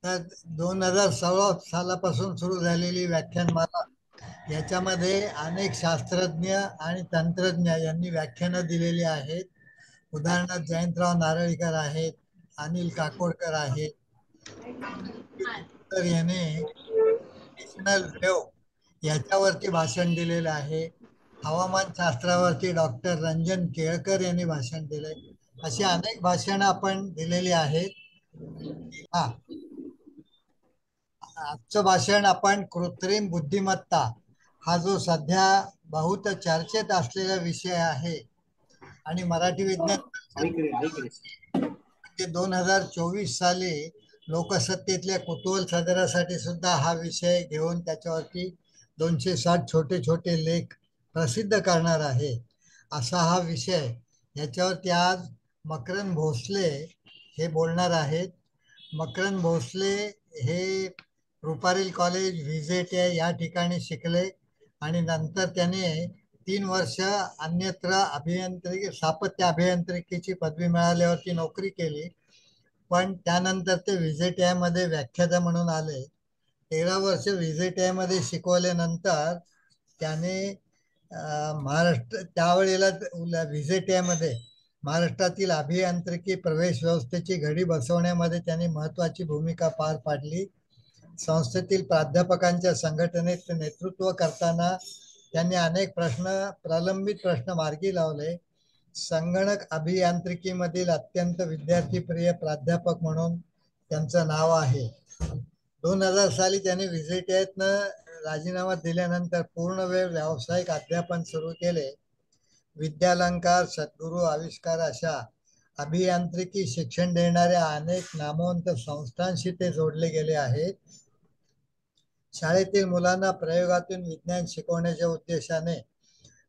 तर 2016 सालापासून सुरू झालेली व्याख्यानमाला याच्यामध्ये अनेक शास्त्रज्ञ आणि तंत्रज्ञ यांनी व्याख्यानं दिलेली आहेत. उदाहरणार्थ जयंतराव नारळीकर आहेत, अनिल काकोडकर आहेत. तर याने नॅशनल वेव्ह याच्यावरती भाषण दिलेलं आहे. हवामान शास्त्रावरती डॉक्टर रंजन केळकर यांनी भाषण दिले. अशी अनेक भाषणं आपण दिलेली आहेत. हा, आजचं भाषण आपण कृत्रिम बुद्धिमत्ता हा जो सध्या बहुत चर्चेत असलेला विषय आहे आणि मराठी विज्ञान म्हणजे 2024 साली लोकसत्तेतल्या कुतूहल सदरासाठी सुद्धा हा विषय घेऊन त्याच्यावरती 260 छोटे छोटे लेख प्रसिद्ध करणार आहे. असा हा विषय. याच्यावरती आज मकरंद भोसले हे बोलणार आहेत. मकरंद भोसले हे रुपारेल कॉलेज व्हिजेट या ठिकाणी शिकले आणि नंतर त्याने 3 वर्ष अन्यत्र अभियांत्रिकी स्थापत्य अभियांत्रिकीची पदवी मिळाल्यावरती नोकरी केली. पण त्यानंतर ते व्हिजेटीआय मध्ये व्याख्याता म्हणून आले. 13 वर्ष व्हिजेटीआय मध्ये शिकवल्यानंतर त्याने महाराष्ट्र त्यावेळेला व्हिजेटीआय मध्ये महाराष्ट्रातील अभियांत्रिकी प्रवेश व्यवस्थेची घडी बसवण्यामध्ये त्यांनी महत्वाची भूमिका पार पाडली. संस्थेतील प्राध्यापकांच्या संघटनेत नेतृत्व करताना त्यांनी अनेक प्रलंबित प्रश्न मार्गी लावले. संगणक अभियांत्रिकीमधील अत्यंत विद्यार्थीप्रिय प्राध्यापक म्हणून त्यांचं नाव आहे. 2000 साली त्यांनी व्हिजेटीआयतनं राजीनामा दिल्यानंतर पूर्ण वेळ व्यावसायिक अध्यापन सुरू केले. विद्यालंकार, सद्गुरू, आविष्कार अशा अभियांत्रिकी शिक्षण देणाऱ्या अनेक नामवंत संस्थांशी ते जोडले गेले आहेत. शाळेतील मुलांना प्रयोगातून विज्ञान शिकवण्याच्या उद्देशाने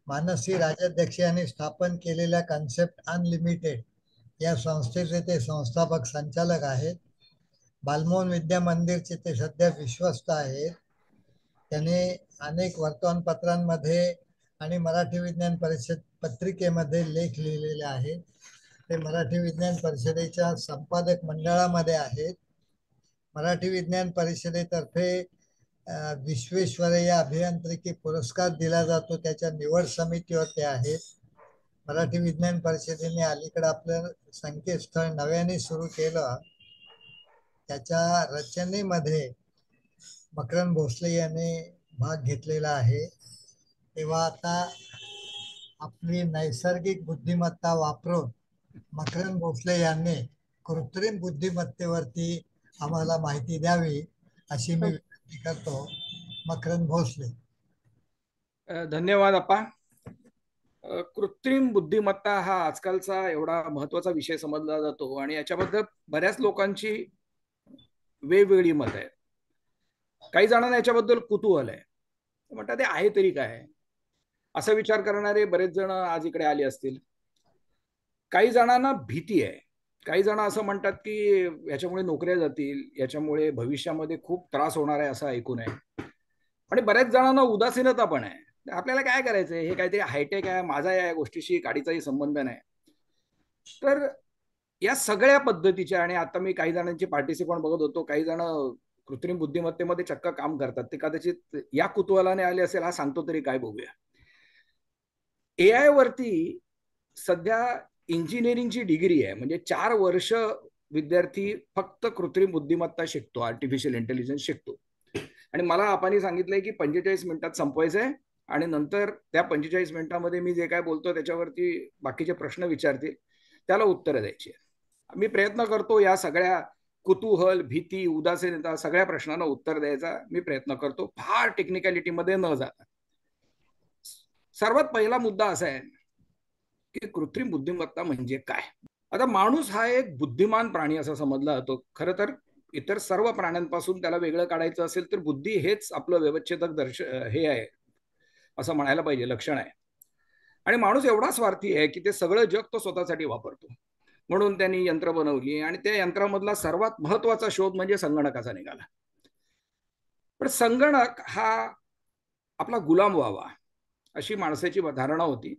मानसी राजाध्यक्ष यांनी स्थापन केलेल्या कन्सेप्ट अनलिमिटेड या संस्थेचे ते संस्थापक संचालक आहेत. बालमोहन विद्या मंदिरचे ते सध्या विश्वस्त आहेत. त्याने अनेक वर्तमानपत्रांमध्ये आणि मराठी विज्ञान परिषद पत्रिकेमध्ये लेख लिहिलेले आहेत. ते मराठी विज्ञान परिषदेच्या संपादक मंडळामध्ये आहेत. मराठी विज्ञान परिषदेतर्फे विश्वेश्वरय्या अभियांत्रिकी पुरस्कार दिला जातो, त्याच्या निवड समितीवर ते आहेत. मराठी विज्ञान परिषदेने अलीकडे आपलं संकेतस्थळ नव्याने सुरू केलं. त्याच्या रचनेमध्ये मकरंद भोसले यांनी भाग घेतलेला आहे. तेव्हा आता आपली नैसर्गिक बुद्धिमत्ता वापरून मकरंद भोसले यांनी कृत्रिम बुद्धिमत्तेवरती आम्हाला माहिती द्यावी अशी मी विनंती करतो. मकरंद भोसले. धन्यवाद अप्पा. कृत्रिम बुद्धिमत्ता हा आजकालचा एवढा महत्वाचा विषय समजला जातो आणि याच्याबद्दल बऱ्याच लोकांची वेगवेगळी मत आहेत. काही जणांना याच्याबद्दल कुतूहल आहे, म्हणतात ते आहे तरी काय, असा विचार करणारे बरेच जण आज इकडे आले असतील. काही जणांना भीती आहे. काही जण असं म्हणतात की याच्यामुळे नोकऱ्या जातील, याच्यामुळे भविष्यामध्ये खूप त्रास होणार आहे असं ऐकून आहे. आणि बऱ्याच जणांना उदासीनता पण आहे. आपल्याला काय करायचंय, हे काहीतरी हायटेक आहे, माझा या गोष्टीशी गाडीचाही संबंध नाही. तर या सगळ्या पद्धतीच्या, आणि आता मी काही जणांची पार्टिसिपंट बघत होतो, काही जण कृत्रिम बुद्धिमत्तेमध्ये चक्क काम करतात. ते कदाचित या कुतूहलाने आले असेल, हा सांगतो तरी काय बघूया. एआय वरती सध्या इंजिनिअरिंगची डिग्री आहे, म्हणजे 4 वर्ष विद्यार्थी फक्त कृत्रिम बुद्धिमत्ता शिकतो, आर्टिफिशियल इंटेलिजन्स शिकतो. आणि मला आपण सांगितलंय की 45 मिनिटात संपवायचंय आणि नंतर त्या 45 मिनिटांमध्ये मी जे काय बोलतो त्याच्यावरती बाकीचे प्रश्न विचारतील, त्याला उत्तरं द्यायची. मी प्रयत्न करतो या सगळ्या कुतूहल, भीती, उदासीनता सगळ्या प्रश्नांना उत्तर द्यायचा मी प्रयत्न करतो, फार टेक्निकॅलिटीमध्ये न जाता. सर्वात पहिला मुद्दा असा आहे की कृत्रिम बुद्धिमत्ता म्हणजे काय. आता माणूस हा एक बुद्धिमान प्राणी असा समजला जातो. खरं तर इतर सर्व प्राण्यांपासून त्याला वेगळं काढायचं असेल तर बुद्धी हेच आपलं व्यवच्छेदक हे आहे असं म्हणायला पाहिजे, लक्षण आहे. आणि माणूस एवढा स्वार्थी आहे की ते सगळं जग तो स्वतःसाठी वापरतो. म्हणून त्यांनी यंत्र बनवली आणि त्या यंत्रामधला सर्वात महत्वाचा शोध म्हणजे संगणकाचा निघाला. पण संगणक हा आपला गुलाम व्हावा अशी माणसाची धारणा होती.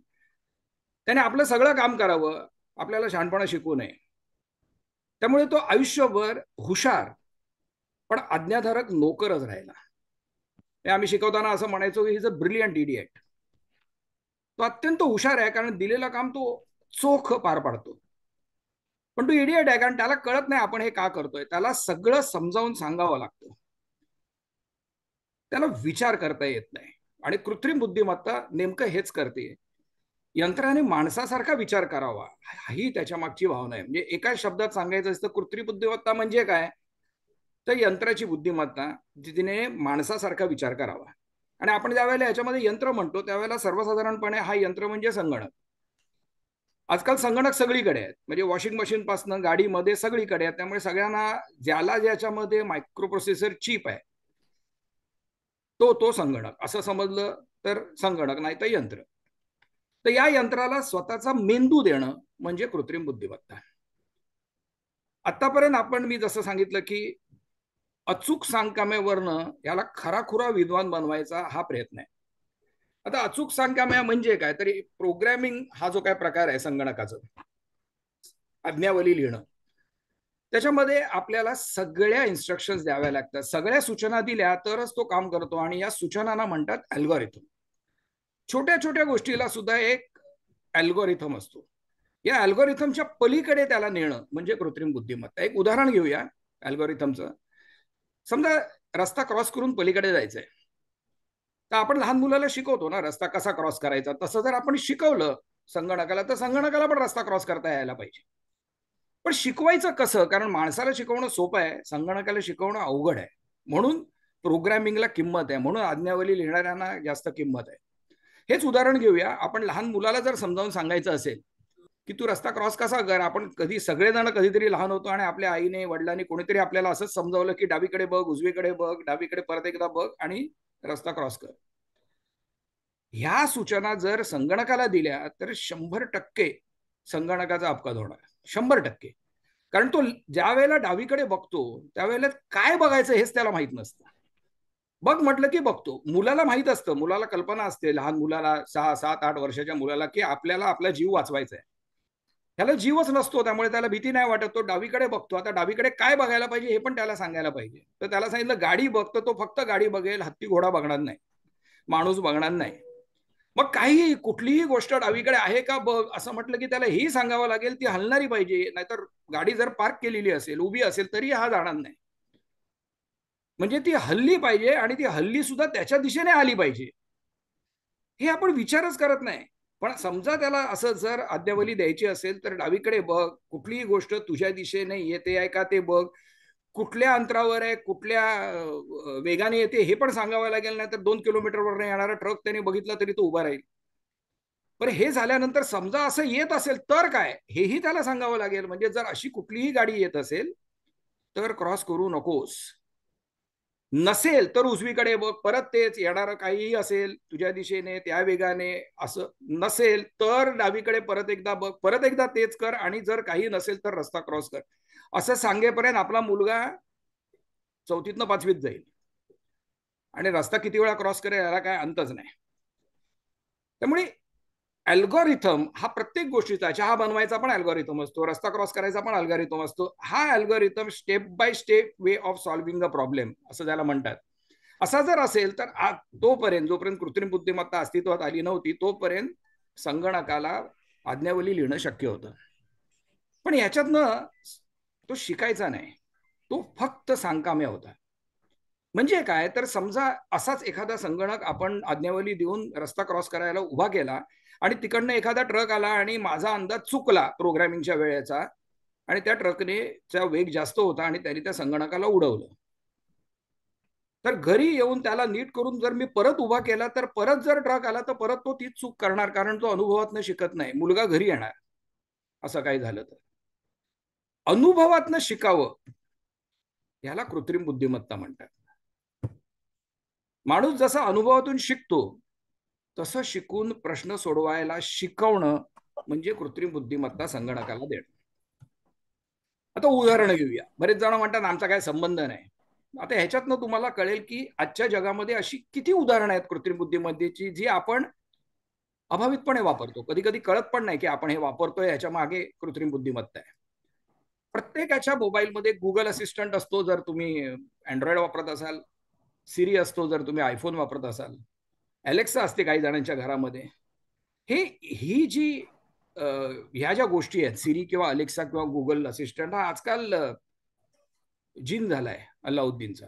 त्याने आपलं सगळं काम करावं, आपल्याला शहाणपणा शिकवू नये. त्यामुळे तो आयुष्यभर हुशार पण आज्ञाधारक नोकरच राहिला. आम्ही शिकवताना असं म्हणायचो की इज अ ब्रिलियंट इडियट. तो अत्यंत हुशार आहे कारण दिलेलं काम तो चोख पार पाडतो, पण तो इडियट आहे कारण त्याला कळत नाही आपण हे का करतोय. त्याला सगळं समजावून सांगावं लागतं, त्याला विचार करता येत नाही. आणि कृत्रिम बुद्धिमत्ता नेमकं हेच करते. यंत्राने माणसासारखा विचार करावा ही त्याच्या मागची भावना आहे. म्हणजे एका शब्दात सांगायचं असतं कृत्रिम बुद्धिमत्ता म्हणजे काय, तर यंत्राची बुद्धिमत्ता जिने माणसासारखा विचार करावा. आणि आपण ज्यावेळेला याच्यामध्ये यंत्र म्हणतो त्यावेळेला सर्वसाधारणपणे हा यंत्र म्हणजे संगणक. आजकाल संगणक सगळीकडे आहेत, म्हणजे वॉशिंग मशीन पासून गाडीमध्ये सगळीकडे आहेत. त्यामुळे सगळ्यांना ज्याला ज्याच्यामध्ये मायक्रो प्रोसेसर चिप आहे तो संगणक असं समजलं तर संगणक, नाही तर यंत्र. तर या यंत्राला स्वतःचा मेंदू देणं म्हणजे कृत्रिम बुद्धिमत्ता. आतापर्यंत आपण मी जसं सांगितलं की अचूक सांगकाम्यावरनं याला खराखुरा विद्वान बनवायचा हा प्रयत्न आहे. आता अचूक सांगकाम्या म्हणजे काय, तरी प्रोग्रॅमिंग हा जो काय प्रकार आहे संगणकाचं, आज्ञावली लिहिणं, त्याच्यामध्ये आपल्याला सगळ्या इन्स्ट्रक्शन्स द्याव्या लागतात. सगळ्या सूचना दिल्या तरच तो काम करतो आणि या सूचनांना म्हणतात अल्गोरिथम. छोट्या छोट्या गोष्टीला सुद्धा एक अल्गोरिथम असतो. या अल्गोरिथमच्या पलीकडे त्याला नेणं म्हणजे कृत्रिम बुद्धिमत्ता. एक उदाहरण घेऊया अल्गोरिथमचं. समजा रस्ता क्रॉस करून पलीकडे जायचंय, तर आपण लहान मुलाला शिकवतो ना रस्ता कसा क्रॉस करायचा. तसं जर आपण शिकवलं संगणकाला तर संगणकाला पण रस्ता क्रॉस करता यायला पाहिजे. पण शिकवायचं कसं, कारण माणसाला शिकवणं सोपं आहे, संगणकाला शिकवणं अवघड आहे. म्हणून प्रोग्रॅमिंगला किंमत आहे, म्हणून आज्ञावली लिहिणाऱ्यांना जास्त किंमत आहे. हेच उदाहरण घेऊया. आपण लहान मुलाला जर समजावून सांगायचं असेल की तू रस्ता क्रॉस कसा कर, आपण कधी सगळेजण कधीतरी लहान होतो आणि आपल्या आईने वडिलांनी कोणीतरी आपल्याला असंच समजावलं की डावीकडे बघ, उजवीकडे बघ, डावीकडे परत एकदा बघ आणि रस्ता क्रॉस कर. ह्या सूचना जर संगणकाला दिल्या तर 100% संगणकाचा अपघात होणार, 100%. कारण तो ज्या वेळेला डावीकडे बघतो त्यावेळेला काय बघायचं हेच त्याला माहित नसतं. बघ म्हटलं की बघतो. मुलाला माहित असतं, मुलाला कल्पना असते, लहान मुलाला 6, 7, 8 वर्षाच्या मुलाला की आपल्याला आपला जीव वाचवायचा आहे. त्याला जीवच नसतो, त्यामुळे त्याला भीती नाही वाटत. तो डावीकडे बघतो. आता डावीकडे काय बघायला पाहिजे हे पण त्याला सांगायला पाहिजे. तर त्याला सांगितलं गाडी बघ, तर तो फक्त गाडी बघेल, हत्ती घोडा बघणार नाही, माणूस बघणार नाही. मग काही कुठलीही गोष्ट डावीकडे आहे का बघ असं म्हटलं की त्याला ही सांगावं लागेल, ती हलणारी पाहिजे. नाहीतर गाडी जर पार्क केलेली असेल, उभी असेल, तरी हा जाणार नाही. म्हणजे ती हल्ली पाहिजे आणि ती हल्ली सुद्धा त्याच्या दिशेने आली पाहिजे. हे आपण विचारच करत नाही. पण समजा त्याला असं जर आज्ञावली द्यायची असेल तर डावीकडे बघ, कुठलीही गोष्ट तुझ्या दिशेने येते आहे का ते बघ, कुठल्या अंतरावर आहे, कुठल्या वेगाने येते हे पण सांगावं लागेल. नाही तर 2 किलोमीटरवर येणारा ट्रक त्याने बघितला तरी तो उभा राहील. पण हे झाल्यानंतर समजा असं येत असेल तर काय हेही त्याला सांगावं लागेल. म्हणजे जर अशी कुठलीही गाडी येत असेल तर क्रॉस करू नकोस, नसेल तर उजवीकडे बघ, परत तेच येणारं काहीही असेल तुझ्या दिशेने त्या वेगाने, असं नसेल तर डावीकडे परत एकदा बघ, परत एकदा तेच कर, आणि जर काही नसेल तर रस्ता क्रॉस कर. असं सांगेपर्यंत आपला मुलगा 4थीतनं 5वीत जाईल आणि रस्ता किती वेळा क्रॉस करेल याला काय अंतच नाही. त्यामुळे अल्गोरिथम हा प्रत्येक गोष्टीचा, चहा बनवायचा पण अल्गोरिथम असतो, रस्ता क्रॉस करायचा पण अल्गोरिथम असतो. हा algorithm step by step way of solving a problem असं त्याला म्हणतात. असा जर असेल तर तोपर्यंत जोपर्यंत कृत्रिम बुद्धिमत्ता अस्तित्वात आली नव्हती तोपर्यंत संगणकाला आज्ञावली लिहिणं शक्य होतं. पण याच्यातनं तो शिकायचा नाही, तो फक्त सांगकाम्या होता. म्हणजे काय, तर समजा असाच एखादा संगणक आपण आज्ञावली देऊन रस्ता क्रॉस करायला उभा केला आणि तिकडनं एखादा ट्रक आला आणि माझा अंदाज चुकला प्रोग्रामिंगच्या वेळेचा आणि त्या ट्रकने वेग जास्त होता आणि त्याने त्या संगणकाला उडवलं, तर घरी येऊन त्याला नीट करून जर मी परत उभा केला तर परत जर ट्रक आला तर परत तो तीच चूक करणार, कारण तो अनुभवातनं शिकत नाही. मुलगा घरी येणार असं काही झालं तर. अनुभवातनं शिकावं याला कृत्रिम बुद्धिमत्ता म्हणतात. माणूस जसा अनुभवातून शिकतो तसं शिकून प्रश्न सोडवायला शिकवणं म्हणजे कृत्रिम बुद्धिमत्ता संगणकाला देणं. आता उदाहरण घेऊया. बरेच जण म्हणतात आमचा काय संबंध नाही. आता ह्याच्यातनं तुम्हाला कळेल की आजच्या जगामध्ये अशी किती उदाहरणं आहेत कृत्रिम बुद्धिमत्तेची जी आपण अभावितपणे वापरतो. कधी कधी कळत पण नाही की आपण हे वापरतोय, ह्याच्या मागे कृत्रिम बुद्धिमत्ता आहे. प्रत्येकाच्या मोबाईलमध्ये गुगल असिस्टंट असतो. जर तुम्ही अँड्रॉइड वापरत असाल, सिरी असतो जर तुम्ही आयफोन वापरत असाल, अलेक्सा असते काही जणांच्या घरामध्ये. ही जी ह्या ज्या गोष्टी आहेत, सिरी किंवा अलेक्सा किंवा गुगल असिस्टंट, हा आजकाल जिन झालाय अल्लाउद्दीनचा.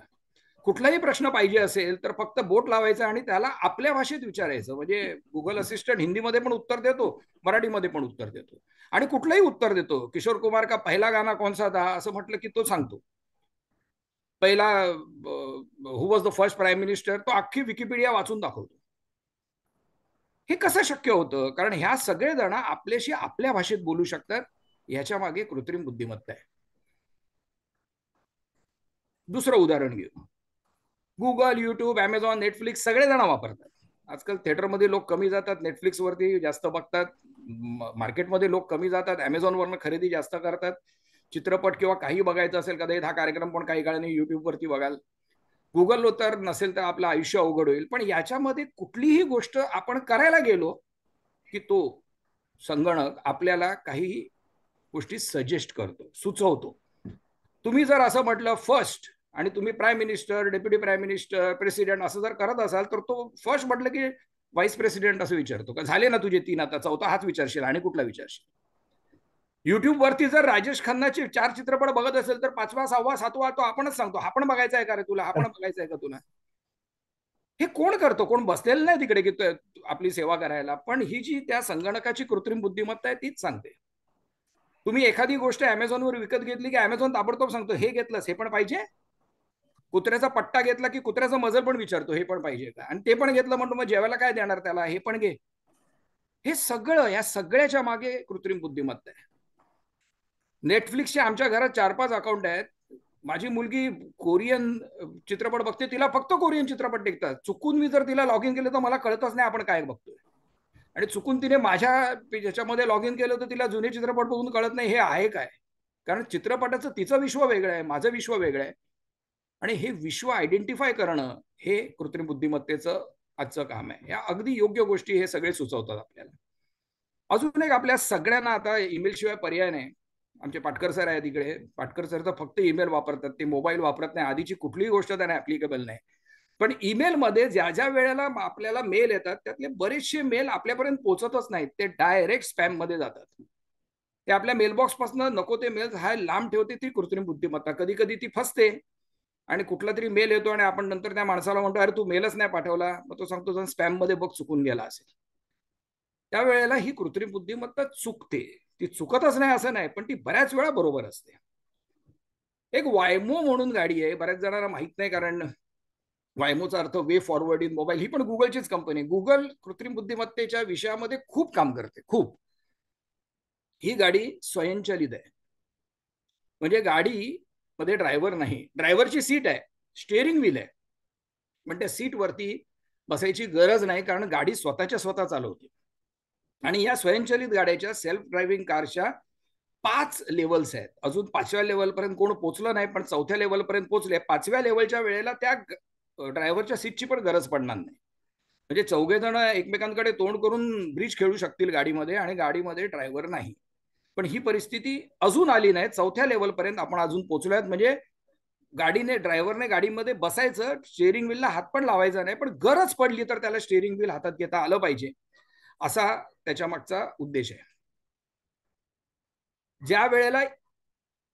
कुठलाही प्रश्न पाहिजे असेल तर फक्त बोट लावायचा आणि त्याला आपल्या भाषेत विचारायचं. म्हणजे गुगल असिस्टंट हिंदीमध्ये पण उत्तर देतो, मराठीमध्ये पण उत्तर देतो, आणि कुठलंही उत्तर देतो. किशोर कुमार का पहिला गाना कौन सा था असं म्हटलं की तो सांगतो. पहिला who was the first prime minister, तो अख्खी विकिपीडिया वाचून दाखवतो. हे कसं शक्य होतं? कारण ह्या सगळे जण आपल्याशी आपल्या भाषेत बोलू शकतात. ह्याच्या मागे कृत्रिम बुद्धिमत्ता आहे. दुसरं उदाहरण घेऊ. गुगल, युट्यूब, अमेझॉन, नेटफ्लिक्स सगळे जण वापरतात. आजकाल थिएटरमध्ये लोक कमी जातात, नेटफ्लिक्सवरती जास्त बघतात. मार्केटमध्ये लोक कमी जातात, अमेझॉनवरनं खरेदी जास्त करतात. चित्रपट किंवा काही बघायचं असेल, कदाचित हा कार्यक्रम पण काही काळाने युट्यूबवरती बघाल. गुगल तर नसेल तर आपलं आयुष्य अवघड होईल. पण याच्यामध्ये कुठलीही गोष्ट आपण करायला गेलो की तो संगणक आपल्याला काही गोष्टी सजेस्ट करतो, सुचवतो. तुम्ही जर असं म्हटलं फर्स्ट आणि तुम्ही prime minister, deputy prime minister, president असं जर करत असाल तर तो फर्स्ट म्हटलं की व्हाईस प्रेसिडेंट असं विचारतो का, झाले ना तुझे 3, आता चौथा हाच विचारशील आणि कुठला विचारशील. युट्यूब वरती जर राजेश खन्नाचे 4 चित्रपट बघत असेल तर 5वा, 6वा, 7वा तो आपणच सांगतो, हा पण बघायचा आहे का रे तुला, हा पण बघायचा आहे का तुला. हे कोण करतो? कोण बसलेलं नाही तिकडे की आपली सेवा करायला. पण ही जी त्या संगणकाची कृत्रिम बुद्धिमत्ता आहे तीच सांगते. तुम्ही एखादी गोष्ट अमेझॉनवर विकत घेतली की अमेझॉन ताबडतोब सांगतो, हे घेतलंस, हे पण पाहिजे. कुत्र्याचा पट्टा घेतला की कुत्र्याचं मजल पण विचारतो, हे पण पाहिजे का, आणि ते पण घेतलं म्हणतो मग जेवायला काय देणार त्याला, हे पण घे. हे सगळं, या सगळ्याच्या मागे कृत्रिम बुद्धिमत्ता आहे. नेटफ्लिक्सचे आमच्या घरात 4-5 अकाउंट आहेत. माझी मुलगी कोरियन चित्रपट बघते, तिला फक्त कोरियन चित्रपट दिसतात. चुकून मी जर तिला लॉग इन केलं तर मला कळतच नाही आपण काय बघतोय. आणि चुकून तिने माझ्या ह्याच्यामध्ये लॉग इन केलं तर तिला जुने चित्रपट बघून कळत नाही हे आहे काय. कारण चित्रपटाचं तिचं विश्व वेगळं आहे, माझं विश्व वेगळं आहे. आणि हे विश्व आयडेंटिफाय करणं हे कृत्रिम बुद्धिमत्तेचं आजचं काम आहे. या अगदी योग्य गोष्टी हे सगळे सुचवतात आपल्याला. अजून एक, आपल्या सगळ्यांना आता ईमेल शिवाय पर्याय नाही. आमचे पाटकर सर आहेत इकडे. पाटकर सर तर फक्त ईमेल वापरतात, ते मोबाईल वापरत नाही. आधीची कुठलीही गोष्ट त्यांना ऍप्लिकेबल नाही. पण ईमेलमध्ये ज्या ज्या वेळेला आपल्याला मेल येतात त्यातले बरेचसे मेल आपल्यापर्यंत पोहोचतच नाहीत, ते डायरेक्ट स्पॅम मध्ये जातात. ते आपल्या मेलबॉक्स पासून नको ते मेल हा लांब ठेवते ती कृत्रिम बुद्धिमत्ता. कधी कधी ती फसते आणि कुठला तरी मेल येतो आणि आपण नंतर त्या माणसाला म्हणतो, अरे तू मेलच नाही पाठवला. मग तो सांगतो स्पॅम मध्ये बघ चुकून गेला असेल. त्यावेळेला ही कृत्रिम बुद्धिमत्ता चुकते. ती चुकतच नाही असं नाही, पण ती बऱ्याच वेळा बरोबर असते. एक वायमो म्हणून गाडी आहे, बऱ्याच जणांना माहित नाही, कारण वायमोचा अर्थ वे फॉरवर्ड इन मोबाईल. ही पण गुगलचीच कंपनी. गुगल कृत्रिम बुद्धिमत्तेच्या विषयामध्ये खूप काम करते, खूप. ही गाडी स्वयंचलित आहे. म्हणजे गाडी मध्ये ड्रायव्हर नाही, ड्रायव्हरची सीट आहे, स्टिअरिंग व्हील आहे, पण त्या सीट वरती बसायची गरज नाही, कारण गाडी स्वतःच्या स्वतः चालवते. आणि या स्वयंचलित गाड्याच्या, सेल्फ ड्रायव्हिंग कारच्या 5 लेवल्स आहेत. अजून 5व्या लेवलपर्यंत कोण पोहोचलं नाही, पण 4थ्या लेवलपर्यंत पोहोचले. 5व्या लेवलच्या वेळेला त्या ड्रायव्हरच्या सीटची पण गरज पडणार नाही. म्हणजे 4घे जण एकमेकांकडे तोंड करून ब्रिज खेळू शकतील गाडीमध्ये, आणि गाडीमध्ये ड्रायव्हर नाही. पण ही परिस्थिती अजून आली नाही. 4थ्या लेवलपर्यंत आपण अजून पोहोचलोय. म्हणजे गाडीने, ड्रायव्हरने गाडीमध्ये बसायचं, स्टिअरिंग व्हीलला हात पण लावायचा नाही, पण गरज पडली तर त्याला स्टिअरिंग व्हील हातात घेता आलं पाहिजे, असा त्याच्या मागचा उद्देश आहे. ज्या वेळेला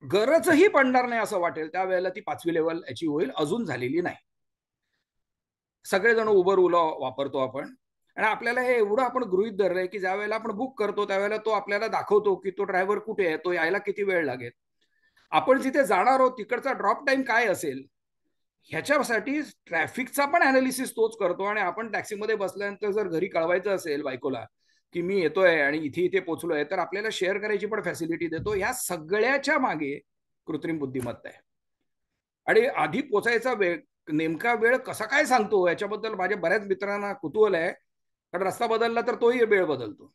गरजही पडणार नाही असं वाटेल त्यावेळेला ती 5वी लेवल अचीव होईल, अजून झालेली नाही. सगळेजण उबर ओला वापरतो आपण, आणि आपल्याला हे एवढं आपण गृहीत धरलंय की ज्या वेळेला आपण बुक करतो त्यावेळेला तो आपल्याला दाखवतो की तो ड्रायव्हर कुठे आहे, तो यायला किती वेळ लागेल, आपण जिथे जाणार आहोत तिकडचा ड्रॉप टाइम काय असेल, ह्याच्यासाठी ट्रॅफिकचा पण अनालिसिस तोच करतो. आणि आपण टॅक्सीमध्ये बसल्यानंतर जर घरी कळवायचं असेल बायकोला की मी येतोय आणि इथे इथे पोहोचलोय, तर आपल्याला शेअर करायची पण फॅसिलिटी देतो. या सगळ्याच्या मागे कृत्रिम बुद्धिमत्ता आहे. आणि आधी पोचायचा वेळ, नेमका वेळ कसा काय सांगतो याच्याबद्दल माझ्या बऱ्याच मित्रांना कुतूहल आहे, कारण रस्ता बदलला तर तोही वेळ बदलतो.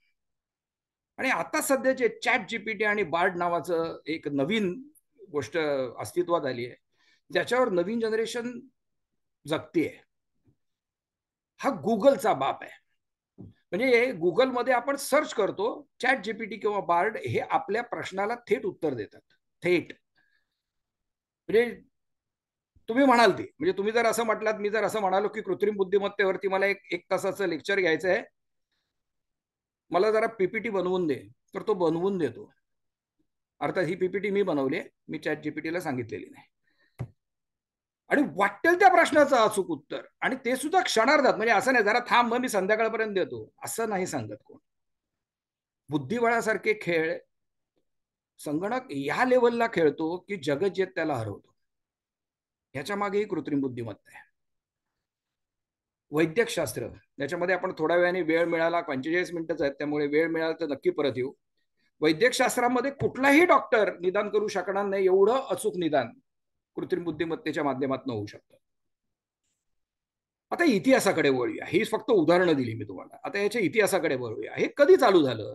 आणि आता सध्याचे चॅट जीपीटी आणि बार्ड नावाचं एक नवीन गोष्ट अस्तित्वात आली आहे, ज्याच्यावर नवीन जनरेशन जगतीये. हा गुगलचा बाप आहे. म्हणजे गुगलमध्ये आपण सर्च करतो, चॅट जीपीटी किंवा बार्ड हे आपल्या प्रश्नाला थेट उत्तर देतात. थेट. म्हणजे तुम्ही म्हणाल ती, म्हणजे तुम्ही जर असं म्हटलात, मी जर असं म्हणालो की कृत्रिम बुद्धिमत्तेवरती मला एक तासाचं लेक्चर घ्यायचं आहे, मला जरा पीपीटी बनवून दे, तर तो बनवून देतो. अर्थात ही पीपीटी मी बनवली, मी चॅट जीपीटीला सांगितलेली नाही. आणि वाटेल त्या प्रश्नाचं अचूक उत्तर, आणि ते सुद्धा क्षणार्धात. म्हणजे असं नाही जरा थांब मी संध्याकाळपर्यंत देतो, असं नाही सांगत कोण. बुद्धिबळासारखे खेळ संगणक या लेवलला खेळतो की जगज्जेत त्याला हरवतो. ह्याच्या मागेही कृत्रिम बुद्धिमत्ता आहे. वैद्यकशास्त्र, याच्यामध्ये आपण थोड्या वेळाने, वेळ मिळाला, 45 मिनिटच आहेत त्यामुळे वेळ मिळाला तर नक्की परत येऊ. वैद्यकशास्त्रामध्ये कुठलाही डॉक्टर निदान करू शकणार नाही एवढं अचूक निदान कृत्रिम बुद्धिमत्तेच्या माध्यमातून होऊ शकतं. आता इतिहासाकडे वळूया. ही फक्त उदाहरणं दिली मी तुम्हाला. आता याच्या इतिहासाकडे वळूया. हे कधी चालू झालं?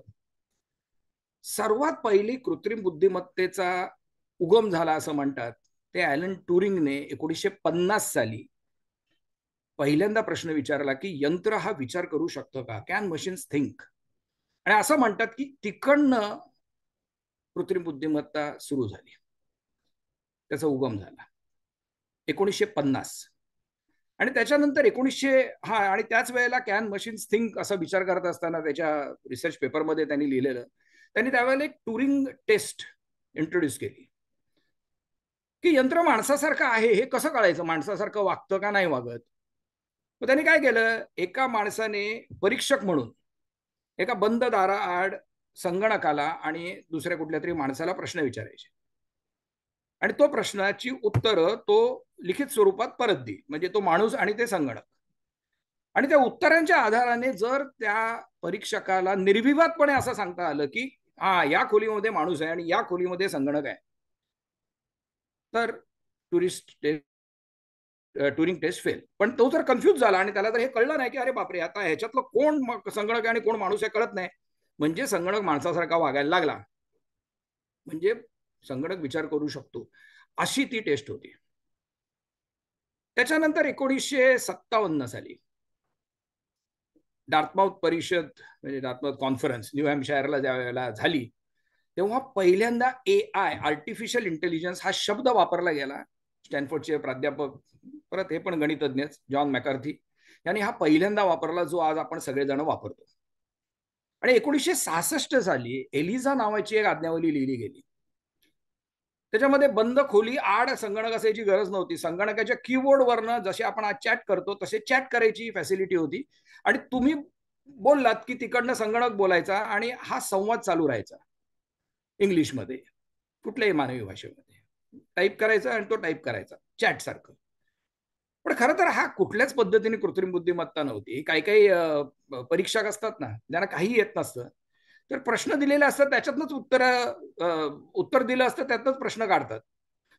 सर्वात पहिली कृत्रिम बुद्धिमत्तेचा उगम झाला असं म्हणतात ते ॲलन ट्युरिंगने 1950 साली पहिल्यांदा प्रश्न विचारला की यंत्र हा विचार करू शकतो का? Can machines think? आणि असं म्हणतात की तिकडनं कृत्रिम बुद्धिमत्ता सुरू झाली, त्याचा उगम झाला 1950. आणि त्याच्यानंतर 1900 आणि त्याच वेळेला कॅन मशीन्स थिंक असा विचार करत असताना त्याच्या रिसर्च पेपरमध्ये त्यांनी लिहिलेलं, त्यांनी त्यावेळेला एक ट्युरिंग टेस्ट इंट्रोड्यूस केली की यंत्र माणसासारखं आहे हे कसं कळायचं, माणसासारखं वागतं का नाही वागत. मग त्यांनी काय केलं, एका माणसाने परीक्षक म्हणून एका बंद दाराआड संगणकाला आणि दुसऱ्या कुठल्या तरी माणसाला प्रश्न विचारायचे, आणि तो प्रश्नाची उत्तरं तो लिखित स्वरूपात परत दी, म्हणजे तो माणूस आणि ते संगणक. आणि त्या उत्तरांच्या आधाराने जर त्या परीक्षकाला निर्विवादपणे असं सांगता आलं की हा या खोलीमध्ये माणूस आहे आणि या खोलीमध्ये संगणक आहे, तर ट्युरिंग टेस्ट फेल. पण तो जर कन्फ्यूज झाला आणि त्याला जर हे कळलं नाही की अरे बापरे, आता ह्याच्यातलं कोण संगणक आहे आणि कोण माणूस आहे कळत नाही, म्हणजे संगणक माणसासारखा वागायला लागला, म्हणजे संगणक विचार करू शकतो, अशी ती टेस्ट होती. त्याच्यानंतर 1957 साली डार्टमाउथ परिषद, म्हणजे डार्टमाउथ कॉन्फरन्स न्यू हॅम्पशायरला ज्या वेळेला झाली, तेव्हा पहिल्यांदा AI, आर्टिफिशियल इंटेलिजन्स हा शब्द वापरला गेला. स्टॅनफोर्डचे प्राध्यापक, परत हे पण गणितज्ञ जॉन मॅकार्थी यांनी हा पहिल्यांदा वापरला, जो आज आपण सगळेजण वापरतो. आणि 1966 साली एलिझा नावाची एक आज्ञावली लिहिली गेली. त्याच्यामध्ये बंद खोली आड संगणक असायची गरज नव्हती. संगणकाच्या कीबोर्डवरनं जसे आपण आज चॅट करतो तसे चॅट करायची फॅसिलिटी होती, आणि तुम्ही बोललात की तिकडनं संगणक बोलायचा आणि हा संवाद चालू राहायचा इंग्लिशमध्ये, कुठल्याही मानवी भाषेमध्ये टाईप करायचा आणि तो टाईप करायचा चॅट सारखं. पण खरं तर हा कुठल्याच पद्धतीने कृत्रिम बुद्धिमत्ता नव्हती. काही काही परीक्षक असतात ना, ज्यांना काही येत नसतं, तर प्रश्न दिलेले असतात त्याच्यातनंच उत्तर दिलं असतं त्यातनंच प्रश्न काढतात.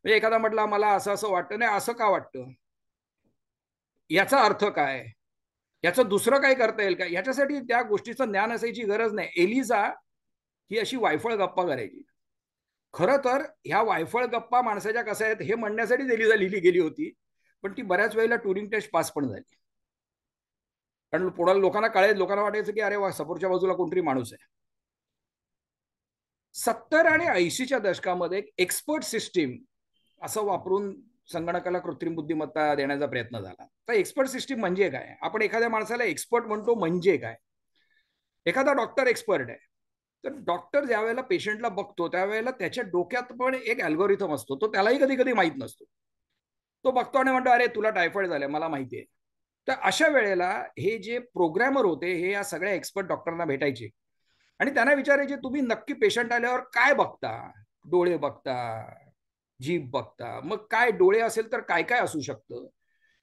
म्हणजे एखादा म्हटला मला असं असं वाटतं, नाही असं का वाटतं, याचा अर्थ काय, याचं दुसरं काय करता येईल का, याच्यासाठी त्या गोष्टीचं ज्ञान असायची गरज नाही. एलिझा ही अशी वायफळ गप्पा करायची. खरं तर ह्या वायफळ गप्पा माणसाच्या कशा आहेत हे म्हणण्यासाठी एलिझा लिहिली गेली होती, पण ती बऱ्याच वेळेला ट्युरिंग टेस्ट पास पण झाली. कारण पुढे लोकांना कळायचं, लोकांना वाटायचं की अरे वा, समोरच्या बाजूला कोणतरी माणूस आहे. 70 आणि 80च्या दशकामध्ये एक्सपर्ट सिस्टीम असं वापरून संगणकाला कृत्रिम बुद्धिमत्ता देण्याचा प्रयत्न झाला. तर एक्सपर्ट सिस्टीम म्हणजे काय? आपण एखाद्या माणसाला एक्सपर्ट म्हणतो म्हणजे काय? एखादा डॉक्टर एक्सपर्ट आहे, तर डॉक्टर ज्या वेळेला पेशंटला बघतो त्यावेळेला त्याच्या डोक्यात पण एक अल्गोरिथम असतो, तो त्यालाही कधी कधी माहीत नसतो. तो बघतो आणि म्हणतो अरे तुला टायफॉइड झालाय, मला माहिती आहे. तर अशा वेळेला हे जे प्रोग्रॅमर होते हे या सगळ्या एक्सपर्ट डॉक्टरांना भेटायचे आणि त्यांना विचारायचे तुम्ही नक्की पेशंट आल्यावर काय बघता? डोळे बघता, जीभ बघता, मग काय डोळे असेल तर काय काय असू शकतं,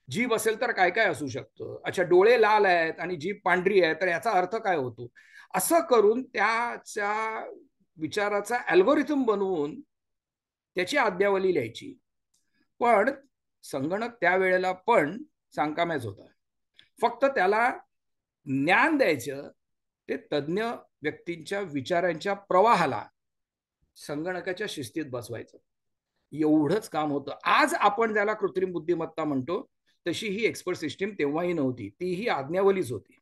जीभ असेल तर काय काय असू शकतं, अच्छा डोळे लाल आहेत आणि जीभ पांढरी आहे तर याचा अर्थ काय होतो. असं करून त्याच्या विचाराचा अल्गोरिथम बनवून त्याची आज्ञावली लिहायची. पण संगणक त्यावेळेला पण सांकाम्याच होता. फक्त त्याला ज्ञान द्यायचं ते तज्ज्ञ व्यक्तींच्या विचारांच्या प्रवाहाला संगणकाच्या शिस्तीत बसवायचं, एवढंच काम होतं. आज आपण ज्याला कृत्रिम बुद्धिमत्ता म्हणतो तशी ही एक्सपर्ट सिस्टीम तेव्हाही नव्हती, तीही आज्ञावलीच होती.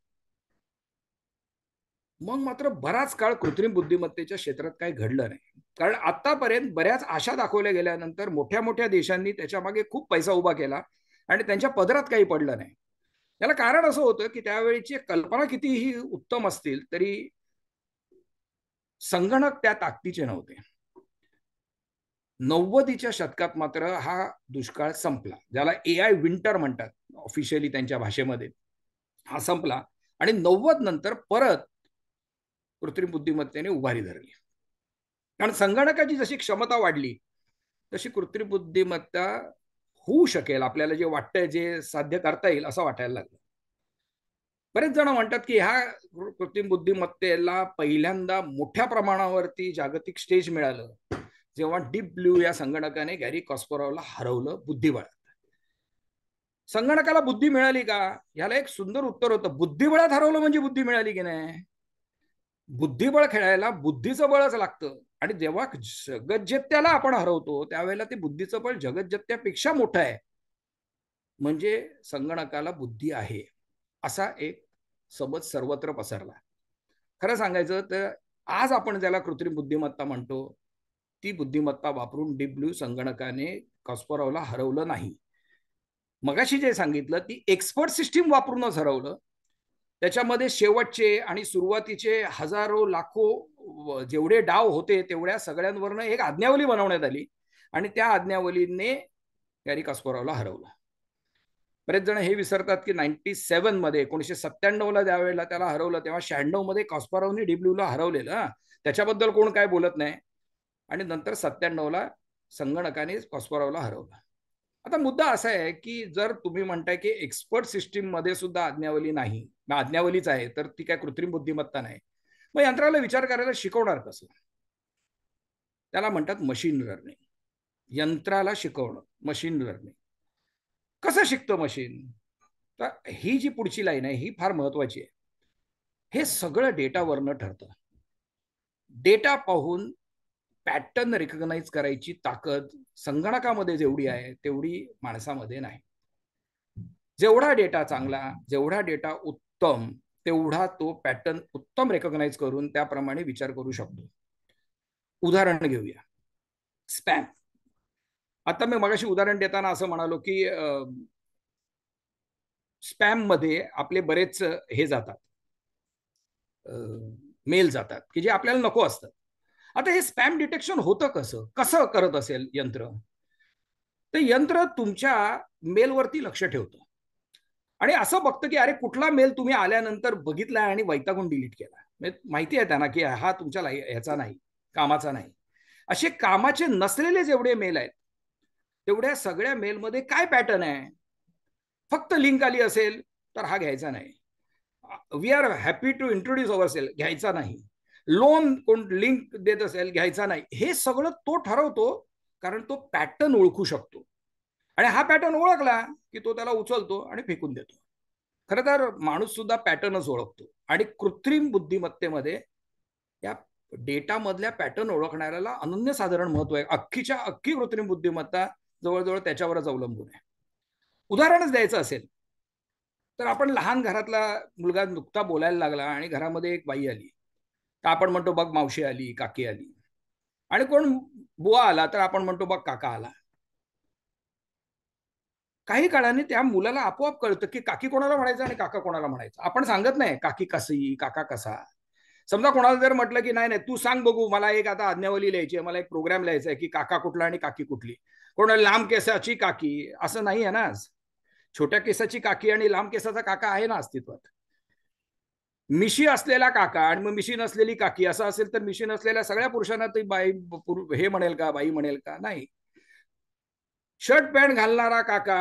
मग मात्र बराच काळ कृत्रिम बुद्धिमत्तेच्या क्षेत्रात काही घडलं नाही. कारण आतापर्यंत बऱ्याच आशा दाखवल्या गेल्यानंतर मोठ्या मोठ्या देशांनी त्याच्या मागे खूप पैसा उभा केला आणि त्यांच्या पदरात काही पडलं नाही. त्याला कारण असं होतं की त्यावेळीची कल्पना कितीही उत्तम असतील तरी संगणक त्या ताकदीचे नव्हते. 90च्या शतकात मात्र हा दुष्काळ संपला, ज्याला AI विंटर म्हणतात ऑफिशियली त्यांच्या भाषेमध्ये. हा संपला आणि 90 नंतर परत कृत्रिम बुद्धिमत्तेने उभारी धरली. कारण संगणकाची जशी क्षमता वाढली तशी कृत्रिम बुद्धिमत्ता होऊ शकेल, आपल्याला जे वाटतंय जे साध्य करता येईल असं वाटायला लागलं. बरेच जण म्हणतात की ह्या कृत्रिम बुद्धिमत्तेला पहिल्यांदा मोठ्या प्रमाणावरती जागतिक स्टेज मिळालं जेव्हा डीप ब्लू या संगणकाने गॅरी कॉस्परोवला हरवलं बुद्धिबळात. संगणकाला बुद्धी मिळाली का, याला एक सुंदर उत्तर होतं, बुद्धिबळात हरवलं म्हणजे बुद्धी मिळाली की नाही. बुद्धिबळ खेळायला बुद्धीचं बळच लागतं आणि जेव्हा जगज्जेत्याला आपण हरवतो त्यावेळेला ते बुद्धीचं बळ जगज्जेत्यापेक्षा मोठं आहे. म्हणजे संगणकाला बुद्धी आहे असा एक समज सर्वत्र पसरला. खरं सांगायचं तर आज आपण ज्याला कृत्रिम बुद्धिमत्ता म्हणतो ती बुद्धिमत्ता वापरून डीप ब्लू संगणकाने कॉस्परोवला हरवलं नाही. मगाशी जे सांगितलं ती एक्सपर्ट सिस्टीम वापरूनच हरवलं. त्याच्यामध्ये शेवटचे आणि सुरुवातीचे हजारो लाखो जेवढे डाव होते तेवढ्या सगळ्यांवरनं एक आज्ञावली बनवण्यात आली आणि त्या आज्ञावलीने गॅरी कॉस्परोवला हरवलं. बरेच जण हे विसरतात की 97 मध्ये 1997ला ज्यावेळेला त्याला हरवलं तेव्हा 96 मध्ये कॉस्परोवने डीप ब्लूला हरवलेलं. त्याच्याबद्दल कोण काय बोलत नाही. आणि नंतर 97ला संगणकाने कॉस्परोवला हरवलं. आता मुद्दा असा आहे की जर तुम्ही म्हणताय की एक्सपर्ट सिस्टीम मध्ये सुद्धा आज्ञावली नाही, आज्ञावलीच आहे, तर ती काय कृत्रिम बुद्धिमत्ता नाही. मग यंत्राला विचार करायला शिकवणार कसं. त्याला म्हणतात मशीन लर्निंग. यंत्राला शिकवणं, मशीन लर्निंग. कसं शिकतं मशीन, तर ही जी पुढची लाईन आहे ही फार महत्वाची आहे. हे सगळं डेटावरनं ठरतं. डेटा पाहून पॅटर्न रिकग्नाइज करायची ताकद संगणकामध्ये जेवढी आहे तेवढी माणसामध्ये नाही. जेवढा डेटा चांगला, जेवढा डेटा उत्तम, तेवढा तो पॅटर्न उत्तम रिकग्नाइज करून त्याप्रमाणे विचार करू शकतो. उदाहरण घेऊया, स्पॅम. आता मी मगाशी उदाहरण देताना असं म्हणालो की स्पॅम मध्ये आपले बरेच हे जातात, मेल जातात की जे आपल्याला नको असतात. आता हे स्पॅम डिटेक्शन होतं कसं, कसं करत असेल यंत्र. तर यंत्र तुमच्या मेलवरती लक्ष ठेवतं आणि असं बघतं की अरे कुठला मेल तुम्ही आल्यानंतर बघितला आणि वैतागून डिलीट केला. माहिती आहे त्यांना की हा तुमच्या ह्याचा नाही, कामाचा नाही. असे कामाचे नसलेले जेवढे मेल आहेत तेवढ्या सगळ्या मेलमध्ये काय पॅटर्न आहे. फक्त लिंक आली असेल तर हा घ्यायचा नाही. We are happy to introduce our sale घ्यायचा नाही. लोन कोण लिंक देत असेल घ्यायचा नाही. हे सगळं तो ठरवतो कारण तो पॅटर्न ओळखू शकतो आणि हा पॅटर्न ओळखला की तो त्याला उचलतो आणि फेकून देतो. खरं तर माणूस सुद्धा पॅटर्नच ओळखतो आणि कृत्रिम बुद्धिमत्तेमध्ये या डेटामधल्या पॅटर्न ओळखणाऱ्याला अनन्यसाधारण महत्व आहे. अख्खीच्या अख्खी कृत्रिम बुद्धिमत्ता जवळजवळ त्याच्यावरच अवलंबून आहे. उदाहरणच द्यायचं असेल तर आपण लहान घरातला मुलगा नुकता बोलायला लागला आणि घरामध्ये एक बाई आली तर आपण म्हणतो बघ मावशी आली, काकी आली. आणि कोण बुवा आला तर आपण म्हणतो बघ काका आला. काही काळाने त्या मुलाला आपोआप कळतं की काकी कोणाला म्हणायचं आणि काका कोणाला म्हणायचं. आपण सांगत नाही काकी कशी, काका कसा. समजा कोणाला जर म्हटलं की नाही नाही तू सांग बघू, मला एक आता आज्ञावली लिहायची आहे, मला एक प्रोग्राम लिहायचा आहे की काका कुठला आणि काकी कुठली. कोणाला लांब केसाची काकी असं नाही आहे ना. आज छोट्या केसाची काकी आणि लांब केसाचा काका आहे ना अस्तित्वात. मिशी असलेला काका आणि मग मिशी नसलेली काकी असं असेल तर मिशी नसलेल्या सगळ्या पुरुषांना ती बाई हे म्हणेल का, बाई म्हणेल का. नाही. शर्ट पॅन्ट घालणारा काका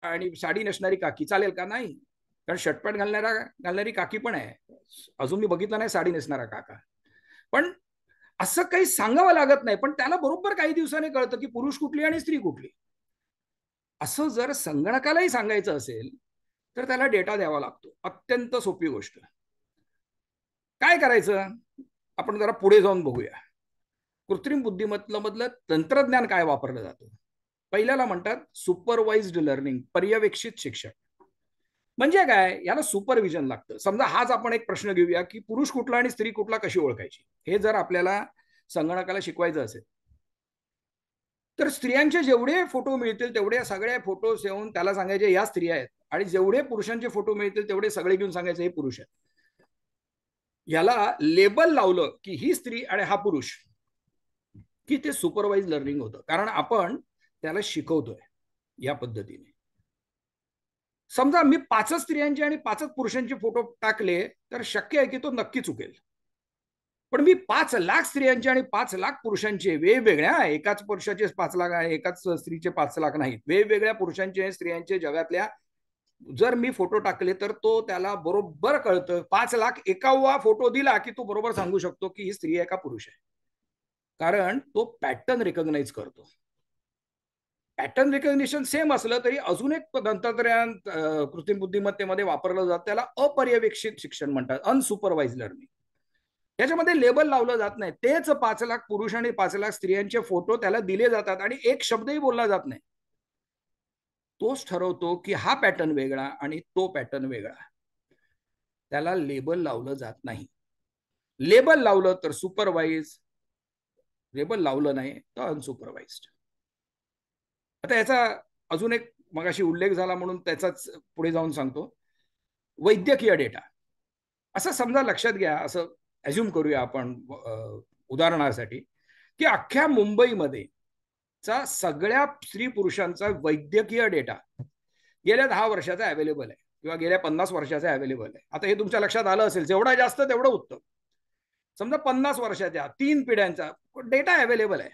आणि साडी नेसणारी काकी चालेल का. नाही. कारण शर्ट पॅन्ट घालणारी काकी पण आहे. अजून मी बघितलं नाही साडी नेसणारा काका. पण असं काही सांगावं लागत नाही, पण त्याला बरोबर काही दिवसांनी कळतं की पुरुष कुठली आणि स्त्री कुठली. असं जर संगणकालाही सांगायचं असेल तर त्याला डेटा द्यावा लागतो. अत्यंत सोपी गोष्ट. काय करायचं आपण जरा पुढे जाऊन बघूया. कृत्रिम बुद्धिमत्तेमधलं तंत्रज्ञान काय वापरलं जातं. पहिल्याला म्हणतात सुपरवाइज्ड लर्निंग, पर्यवेक्षित शिक्षण. म्हणजे काय, याला सुपरविजन लागतं. समजा हाच आपण एक प्रश्न घेऊया की पुरुष कुठला आणि स्त्री कुठला कशी ओळखायची. हे जर आपल्याला संगणकाला शिकवायचं असेल तर स्त्रियांचे जेवढे फोटो मिळतील तेवढे सगळे फोटो येऊन त्याला सांगायचे या स्त्रिया आहेत, आणि जेवढे पुरुषांचे फोटो मिळतील तेवढे सगळे घेऊन सांगायचे हे पुरुष आहेत. याला लेबल लावलं की ही स्त्री आणि हा पुरुष, की ते सुपरवाइज लर्निंग होतं. कारण आपण त्याला शिकवतोय या पद्धतीने. समजा मी 5 स्त्रियांचे आणि 5 पुरुषांचे फोटो टाकले तर शक्य आहे की तो नक्की चुकेल. पण मी 5 लाख स्त्रियांचे आणि 5 लाख पुरुषांचे वेगवेगळ्या, एकाच पुरुषाचे 5 लाख आणि एकाच स्त्रीचे 5 लाख नाहीत, वेगवेगळ्या पुरुषांचे स्त्रियांचे जगातल्या जर मी फोटो टाकले तर तो त्याला बरोबर कळतं. 5 लाख एकावा फोटो दिला की तो बरोबर सांगू शकतो की ही स्त्री आहे का पुरुष आहे, कारण तो पॅटर्न रिकॉग्नाइज करतो. पॅटर्न रिकॉग्निशन सेम असलं तरी अजून एक तंत्रज्ञान कृत्रिम बुद्धिमत्तेमध्ये वापरलं जातं, त्याला अपर्यवेक्षित शिक्षण म्हणतात, अनसुपरवाइज लर्निंग. त्याच्यामध्ये लेबल लावलं जात नाही. तेच 5 लाख पुरुष आणि 5 लाख स्त्रियांचे फोटो त्याला दिले जातात आणि एक शब्दही बोलला जात नाही. तोच ठरवतो की हा पॅटर्न वेगळा आणि तो पॅटर्न वेगळा. त्याला लेबल लावलं जात नाही. लेबल लावलं तर सुपरवाइज, लेबल लावलं नाही तर अनसुपरवाइज्ड. आता याचा अजून एक मगाशी उल्लेख झाला म्हणून त्याचाच पुढे जाऊन सांगतो. वैद्यकीय डेटा. असं समजा लक्षात घ्या, असं अज्युम करूया आपण उदाहरणासाठी, की अख्ख्या मुंबईमध्ये सगळ्या स्त्री पुरुषांचा वैद्यकीय डेटा गेल्या 10 वर्षाचा अवेलेबल आहे किंवा गेल्या 50 वर्षाचा अवेलेबल आहे. आता हे तुमच्या लक्षात आलं असेल, जेवढा जास्त तेवढं उत्तम. समजा 50 वर्षाच्या 3 पिढ्यांचा डेटा अवेलेबल आहे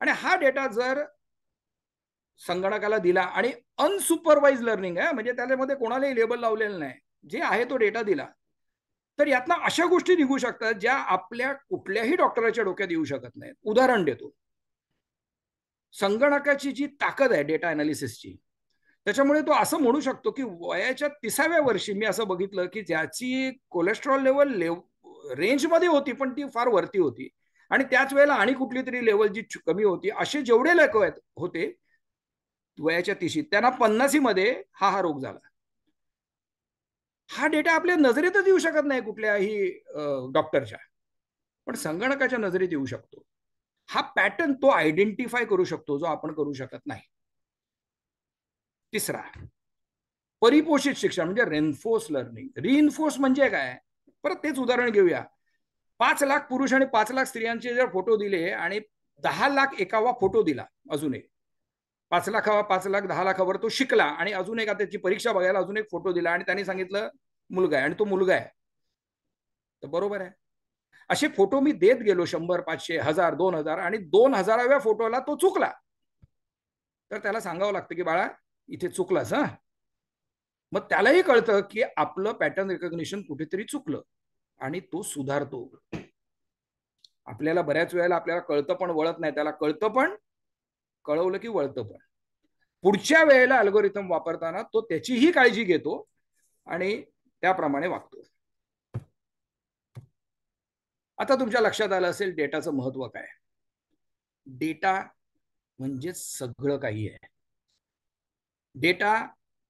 आणि हा डेटा जर संगणकाला दिला आणि अनसुपरवाइज लर्निंग आहे, म्हणजे त्यामध्ये कोणालाही लेबल लावलेलं नाही, जे आहे तो डेटा दिला, तर यातनं अशा गोष्टी निघू शकतात ज्या आपल्या कुठल्याही डॉक्टराच्या डोक्यात येऊ शकत नाहीत. उदाहरण देतो. संगणकाची जी ताकद आहे डेटा अनालिसिसची, त्याच्यामुळे तो असं म्हणू शकतो की वयाच्या 30व्या वर्षी मी असं बघितलं की ज्याची कोलेस्ट्रॉल लेवल रेंजमध्ये होती पण ती फार वरती होती, आणि त्याच वेळेला आणि कुठली तरी लेवल जी कमी होती, असे जेवढे लोक होते वयाच्या 30, त्यांना 50 मध्ये हा रोग झाला. हा डेटा आपल्या नजरेतच येऊ शकत नाही कुठल्याही डॉक्टरच्या, पण संगणकाच्या नजरेत येऊ शकतो. हा पॅटर्न तो आयडेंटिफाय करू शकतो, जो आपण करू शकत नाही. तिसरा, परिपोषित शिक्षण म्हणजे रेनफोर्स लर्निंग. रिइन्फोर्स म्हणजे काय? परत तेच उदाहरण घेऊया. 5 लाख पुरुष आणि 5 लाख स्त्रियांचे जर फोटो दिले आणि 10 लाख एकावा फोटो दिला, अजून एक 5 लाखावा 5 लाख 10 लाखावर तो शिकला आणि अजून एक त्याची परीक्षा बघायला अजून एक फोटो दिला आणि त्यांनी सांगितलं मुलगा आहे, आणि तो मुलगा आहे, तर बरोबर आहे. असे फोटो मी देत गेलो 100, 500, 1000, 2000, आणि 2000व्या फोटोला तो चुकला, तर त्याला सांगावं लागतं की बाळा इथे चुकलास हा. मग त्यालाही कळतं की आपलं पॅटर्न रिकॉग्निशन कुठेतरी चुकलं आणि तो सुधारतो. आपल्याला बऱ्याच वेळेला आपल्याला कळतं पण वळत नाही, त्याला कळतं पण कळवलं की वळतं पण. पुढच्या वेळेला अल्गोरिथम वापरताना तो त्याचीही काळजी घेतो आणि त्याप्रमाणे वागतो. आता तुमच्या लक्षात आलं असेल डेटाचं महत्व काय. डेटा म्हणजे सगळं काही आहे. डेटा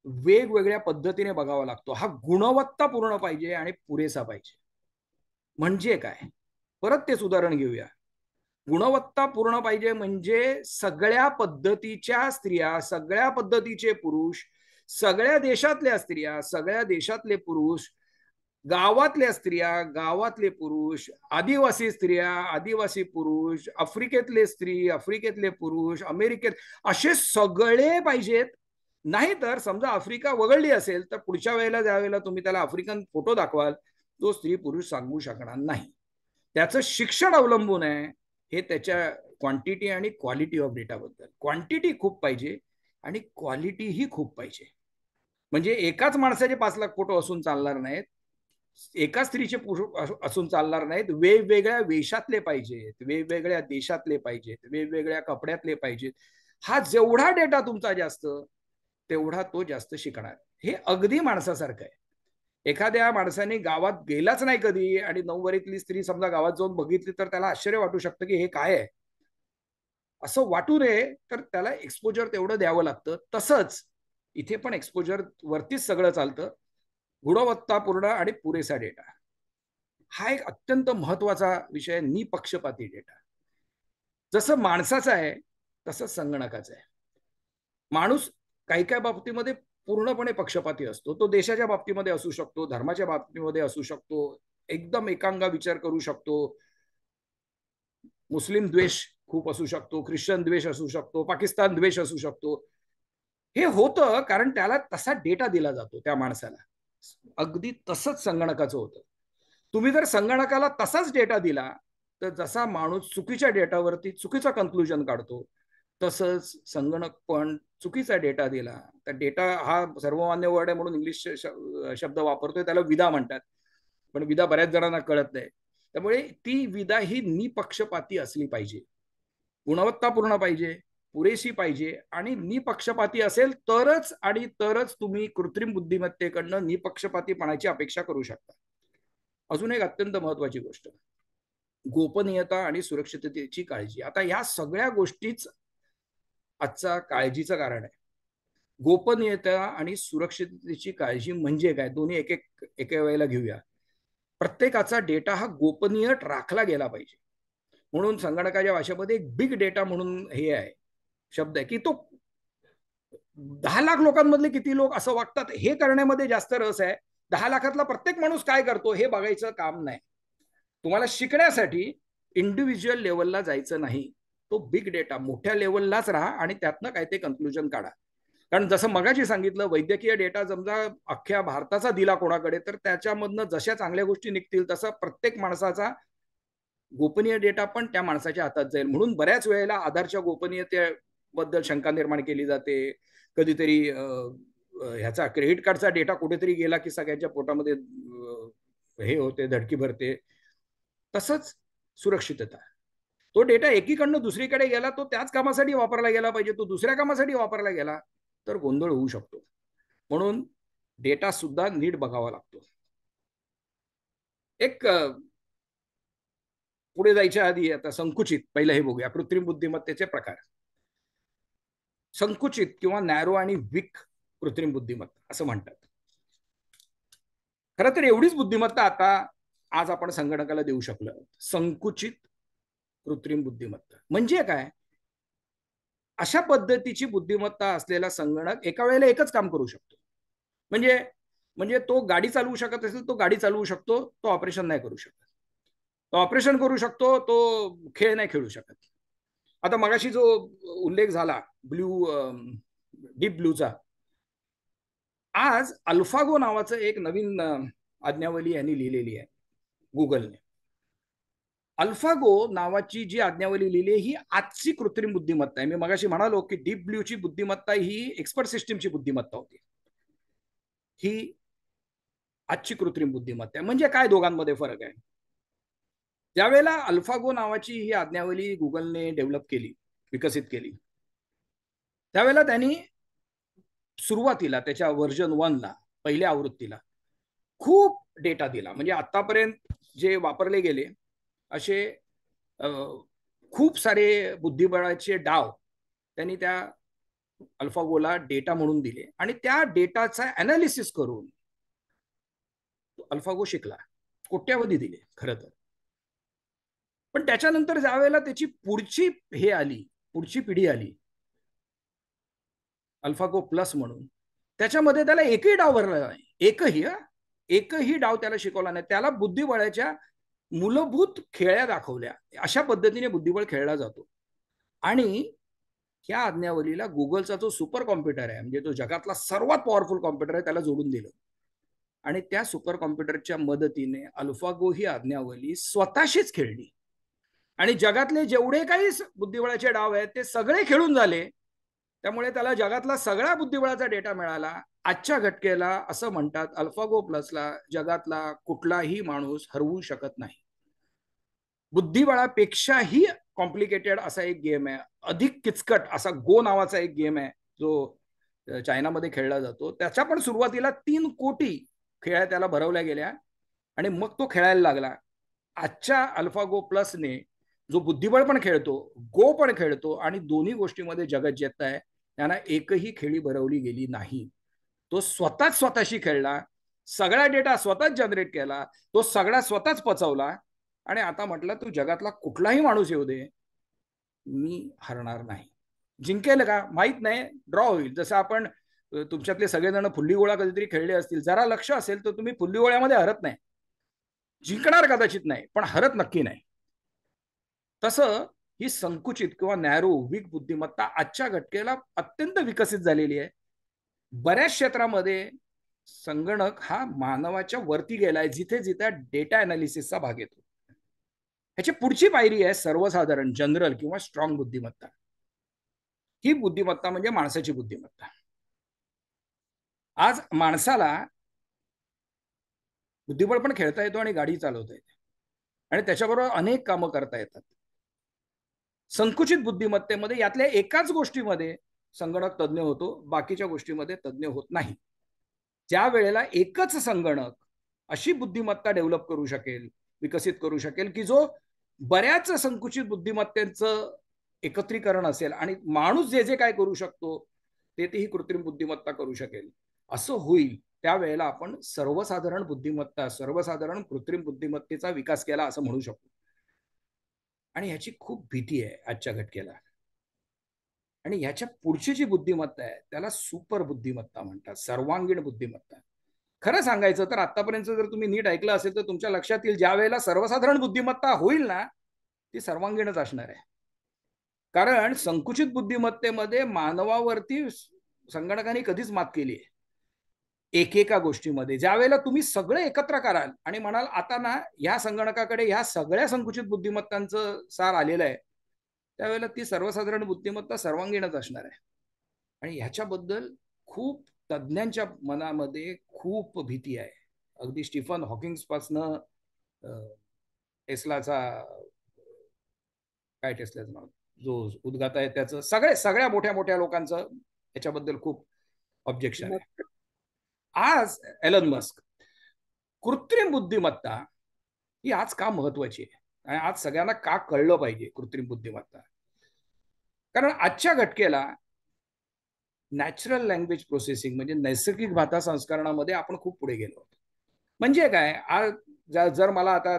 वेगवेगळ्या पद्धतीने बघावा लागतो. हा गुणवत्तापूर्ण पाहिजे आणि पुरेसा पाहिजे. म्हणजे काय, परत तेच उदाहरण घेऊया. गुणवत्तापूर्ण पाहिजे म्हणजे सगळ्या पद्धतीच्या स्त्रिया, सगळ्या पद्धतीचे पुरुष, सगळ्या देशातल्या स्त्रिया, सगळ्या देशातले पुरुष, गावातल्या स्त्रिया, गावातले पुरुष, आदिवासी स्त्रिया, आदिवासी पुरुष, आफ्रिकेतले स्त्री, आफ्रिकेतले पुरुष, अमेरिकेत, असे सगळे पाहिजेत. नाही तर समजा आफ्रिका वगळली असेल तर पुढच्या वेळेला ज्यावेळेला तुम्ही त्याला आफ्रिकन फोटो दाखवाल तो स्त्री पुरुष सांगू शकणार नाही. त्याचं शिक्षण अवलंबून आहे हे त्याच्या क्वांटिटी आणि क्वालिटी ऑफ डेटा बद्दल. क्वांटिटी खूप पाहिजे आणि क्वालिटी ही खूप पाहिजे. म्हणजे एकाच माणसाचे 5 लाख फोटो असून चालणार नाहीत, एका स्त्रीचे असून चालणार नाहीत, वेगवेगळ्या वेशातले पाहिजेत, वेगवेगळ्या देशातले पाहिजेत, वेगवेगळ्या कपड्यातले पाहिजेत. हा जेवढा डेटा तुमचा जास्त तेवढा तो जास्त शिकणार. हे अगदी माणसासारखं आहे. एखाद्या माणसाने गावात गेलाच नाही कधी आणि 9 स्त्री समजा गावात जाऊन बघितली तर त्याला आश्चर्य वाटू शकतं की हे काय आहे. असं वाटू नये तर त्याला एक्सपोजर तेवढं द्यावं लागतं. तसंच इथे पण एक्सपोजर वरतीच सगळं चालतं. गुणवत्तापूर्ण आणि पुरेसा डेटा. हा एक अत्यंत महत्वाचा विषय आहे, निपक्षपाती डेटा. जसं माणसाचं आहे तसं संगणकाचं आहे. माणूस काही काही बाबतीमध्ये पूर्णपणे पक्षपाती असतो. तो देशाच्या बाबतीमध्ये असू शकतो, धर्माच्या बाबतीमध्ये असू शकतो, एकदम एकांगा विचार करू शकतो. मुस्लिम द्वेष खूप असू शकतो, ख्रिश्चन द्वेष असू शकतो, पाकिस्तान द्वेष असू शकतो. हे होतं कारण त्याला तसा डेटा दिला जातो त्या माणसाला. अगदी तसंच संगणकाचं होतं. तुम्ही जर संगणकाला तसाच डेटा दिला तर जसा माणूस चुकीच्या डेटावरती चुकीचा कन्क्लुजन काढतो, तसंच संगणक पण चुकीचा डेटा दिला तर डेटा हा सर्वमान्य वर्ड आहे म्हणून इंग्लिश शब्द वापरतोय, त्याला विदा म्हणतात, पण विदा बऱ्याच जणांना कळत नाही. त्यामुळे ती विदा ही निपक्षपाती असली पाहिजे, गुणवत्तापूर्ण पाहिजे, पुरेशी पाहिजे आणि निपक्षपाती असेल तरच आणि तरच तुम्ही कृत्रिम बुद्धिमत्तेकडनं निपक्षपातीपणाची अपेक्षा करू शकता. अजून एक अत्यंत महत्वाची गोष्ट, गोपनीयता आणि सुरक्षिततेची काळजी. आता या सगळ्या गोष्टीच आजचा काळजीचं कारण आहे. गोपनीयता आणि सुरक्षिततेची काळजी म्हणजे काय, दोन्ही एक एक एका वेळेला घेऊया. प्रत्येकाचा डेटा हा गोपनीय राखला गेला पाहिजे. म्हणून संगणकाच्या भाषेमध्ये एक बिग डेटा म्हणून हे आहे, शब्द आहे, की तो 10 लाख लोकांमधले किती लोक असं वागतात हे करण्यामध्ये जास्त रस आहे. 10 लाखातला प्रत्येक माणूस काय करतो हे बघायचं काम नाही. तुम्हाला शिकण्यासाठी इंडिव्हिज्युअल लेवलला जायचं नाही. तो बिग डेटा मोठ्या लेवललाच राहा आणि त्यातनं काय ते कन्क्लुजन काढा. कारण जसं मगाशी सांगितलं, वैद्यकीय डेटा समजा अख्ख्या भारताचा दिला कोणाकडे तर त्याच्यामधनं जशा चांगल्या गोष्टी निघतील तसं प्रत्येक माणसाचा गोपनीय डेटा पण त्या माणसाच्या हातात जाईल. म्हणून बऱ्याच वेळेला आधारच्या गोपनीयतेबद्दल शंका निर्माण केली जाते. कधीतरी ह्याचा क्रेडिट कार्डचा डेटा कुठेतरी गेला की सगळ्यांच्या पोटामध्ये हे होते, धडकी भरते. तसंच सुरक्षितता, तो डेटा एकीकडनं दुसरीकडे गेला, तो त्याच कामासाठी वापरला गेला पाहिजे, तो दुसऱ्या कामासाठी वापरला गेला तर गोंधळ होऊ शकतो. म्हणून डेटा सुद्धा नीट बघावा लागतो. एक पुढे जायच्या आधी आता संकुचित पहिलं हे बघूया, कृत्रिम बुद्धिमत्तेचे प्रकार. संकुचित किंवा नॅरो आणि वीक कृत्रिम बुद्धिमत्ता असं म्हणतात. खरं तर एवढीच बुद्धिमत्ता आता आज आपण संगणकाला देऊ शकलो. संकुचित कृत्रिम बुद्धिमत्ता म्हणजे काय, अशा पद्धतीची बुद्धिमत्ता असलेला संगणक एका वेळेला एकच काम करू शकतो. म्हणजे म्हणजे तो गाडी चालवू शकत असेल तो गाडी चालवू शकतो, तो ऑपरेशन नाही करू शकत. तो ऑपरेशन करू शकतो, तो खेळ नाही खेळू शकत. आता मगाशी जो उल्लेख झाला डीप ब्लूचा, आज अल्फागो नावाचं एक नवीन आज्ञावली यांनी लिहिलेली आहे गुगलने. अल्फागो नावाची जी आज्ञावली लिहिली ही आजची कृत्रिम बुद्धिमत्ता आहे. मी मगाशी म्हणालो की डीप ब्ल्यूची बुद्धिमत्ता ही एक्सपर्ट सिस्टीमची बुद्धिमत्ता होती, ही आजची कृत्रिम बुद्धिमत्ता आहे. म्हणजे काय दोघांमध्ये फरक आहे, ज्यावेळेला अल्फागो नावाची ही आज्ञावली गुगलने डेव्हलप केली, विकसित केली, त्यावेळेला त्यांनी सुरुवातीला त्याच्या व्हर्जन 1ला पहिल्या आवृत्तीला खूप डेटा दिला. म्हणजे आतापर्यंत जे वापरले गेले असे खूप सारे बुद्धिबळाचे डाव त्यांनी त्या अल्फागोला डेटा म्हणून दिले आणि त्या डेटाचा अनालिसिस करून अल्फागो शिकला. कोट्यावधी दिले खरं तर. पण त्याच्यानंतर ज्यावेळेला त्याची पुढची पिढी आली अल्फागो प्लस म्हणून, त्याच्यामध्ये त्याला एकही डाव भरला नाही. एकही डाव त्याला शिकवला नाही. त्याला बुद्धिबळाच्या मूलभूत खेळ्या दाखवल्या. अशा पद्धतीने बुद्धिबळ खेळला जातो. आणि ह्या आज्ञावलीला गुगलचा जो सुपर कॉम्प्युटर आहे, म्हणजे तो जगातला सर्वात पॉवरफुल कॉम्प्युटर आहे, त्याला जोडून दिलं. आणि त्या सुपर कॉम्प्युटरच्या मदतीने अल्फागो ही आज्ञावली स्वतःशीच खेळली आणि जगातले जेवढे काही बुद्धिबळाचे डाव आहेत ते सगळे खेळून झाले. त्यामुळे त्याला जगातला सगळा बुद्धिबळाचा डेटा मिळाला. आजच्या घटकेला असं म्हणतात, अल्फागो प्लसला जगातला कुठलाही माणूस हरवू शकत नाही. बुद्धिबळापेक्षाही कॉम्प्लिकेटेड असा एक गेम आहे, अधिक किचकट असा गो नावाचा एक गेम आहे जो चायनामध्ये खेळला जातो. त्याच्या पण सुरुवातीला 3 कोटी खेळ्या त्याला भरवल्या गेल्या आणि मग तो खेळायला लागला. आजच्या अल्फागो प्लसने जो बुद्धिबळ पण खेळतो, गो पण खेळतो आणि दोन्ही गोष्टीमध्ये जगत जेत आहे, त्यांना एकही खेळी भरवली गेली नाही. तो स्वतःच स्वतःशी खेळला सगळा डेटा स्वतःच जनरेट केला, तो सगळा स्वतःच पचवला आणि आता म्हटलं तू जगातला कुठलाही माणूस येऊ दे, मी हरणार नाही. जिंकेल का माहित नाही, ड्रॉ होईल. जसं आपण तुमच्यातले सगळेजण फुल्लीगोळा कधीतरी खेळले असतील, जरा लक्ष असेल तर तुम्ही फुल्लीगोळ्यामध्ये हरत नाही. जिंकणार कदाचित नाही, पण हरत नक्की नाही. तसं ही संकुचित किंवा नॅरो वीक बुद्धिमत्ता आजच्या घटकेला अत्यंत विकसित झालेली आहे. बऱ्याच क्षेत्रामध्ये संगणक हा मानवाच्या वरती गेलाय, जिथे जिथे डेटा अनालिसिसचा भाग येतो. ह्याची पुढची पायरी आहे सर्वसाधारण जनरल किंवा स्ट्रॉंग बुद्धिमत्ता. ही बुद्धिमत्ता म्हणजे माणसाची बुद्धिमत्ता. आज माणसाला बुद्धिबळ पण खेळता येतो आणि गाडी चालवता येते आणि त्याच्याबरोबर अनेक कामं करता येतात. संकुचित बुद्धिमत्तेमध्ये यातल्या एकाच गोष्टीमध्ये संगणक तज्ज्ञ होतो, बाकीच्या गोष्टीमध्ये तज्ज्ञ होत नाही. ज्या वेळेला एकच संगणक अशी बुद्धिमत्ता डेव्हलप करू शकेल, विकसित करू शकेल की जो बऱ्याच संकुचित बुद्धिमत्तेचं एकत्रीकरण असेल आणि माणूस जे जे काय करू शकतो ते ही कृत्रिम बुद्धिमत्ता करू शकेल, असं होईल, त्यावेळेला आपण सर्वसाधारण बुद्धिमत्ता, सर्वसाधारण कृत्रिम बुद्धिमत्तेचा विकास केला असं म्हणू शकतो. आणि ह्याची खूप भीती आहे आजच्या घटकेला. आणि ह्याच्या पुढची जी बुद्धिमत्ता आहे त्याला सुपर बुद्धिमत्ता म्हणतात, सर्वांगीण बुद्धिमत्ता. खरं सांगायचं तर आतापर्यंत जर तुम्ही नीट ऐकलं असेल तर तुमच्या लक्षात येईल, ज्या वेळेला सर्वसाधारण बुद्धिमत्ता होईल ना, ती सर्वांगीणच असणार आहे. कारण संकुचित बुद्धिमत्तेमध्ये मानवावरती संगणकाने कधीच मात केली आहे. एकेका गोष्टीमध्ये ज्या वेळेला तुम्ही सगळे एकत्र कराल आणि म्हणाल आता ना ह्या संगणकाकडे ह्या सगळ्या संकुचित बुद्धिमत्तांचं सार आलेलं आहे, त्यावेळेला ती सर्वसाधारण बुद्धिमत्ता सर्वांगीणच असणार आहे. आणि ह्याच्याबद्दल खूप तज्ज्ञांच्या मनामध्ये खूप भीती आहे. अगदी स्टीफन हॉकिंग्स पासनं टेस्लाचा, काय टेस्लाचं नाव, जो उद्गाता आहे त्याचं, सगळ्या मोठ्या मोठ्या लोकांचं याच्याबद्दल खूप ऑब्जेक्शन आहे. आज एलन मस्क, कृत्रिम बुद्धिमत्ता ही आज का महत्वाची आहे आणि आज सगळ्यांना का कळलं पाहिजे कृत्रिम बुद्धिमत्ता? कारण आजच्या घटकेला नॅचरल लँग्वेज प्रोसेसिंग म्हणजे नैसर्गिक भाषा संस्करणामध्ये आपण खूप पुढे गेलो आहोत. म्हणजे काय, आज जर मला आता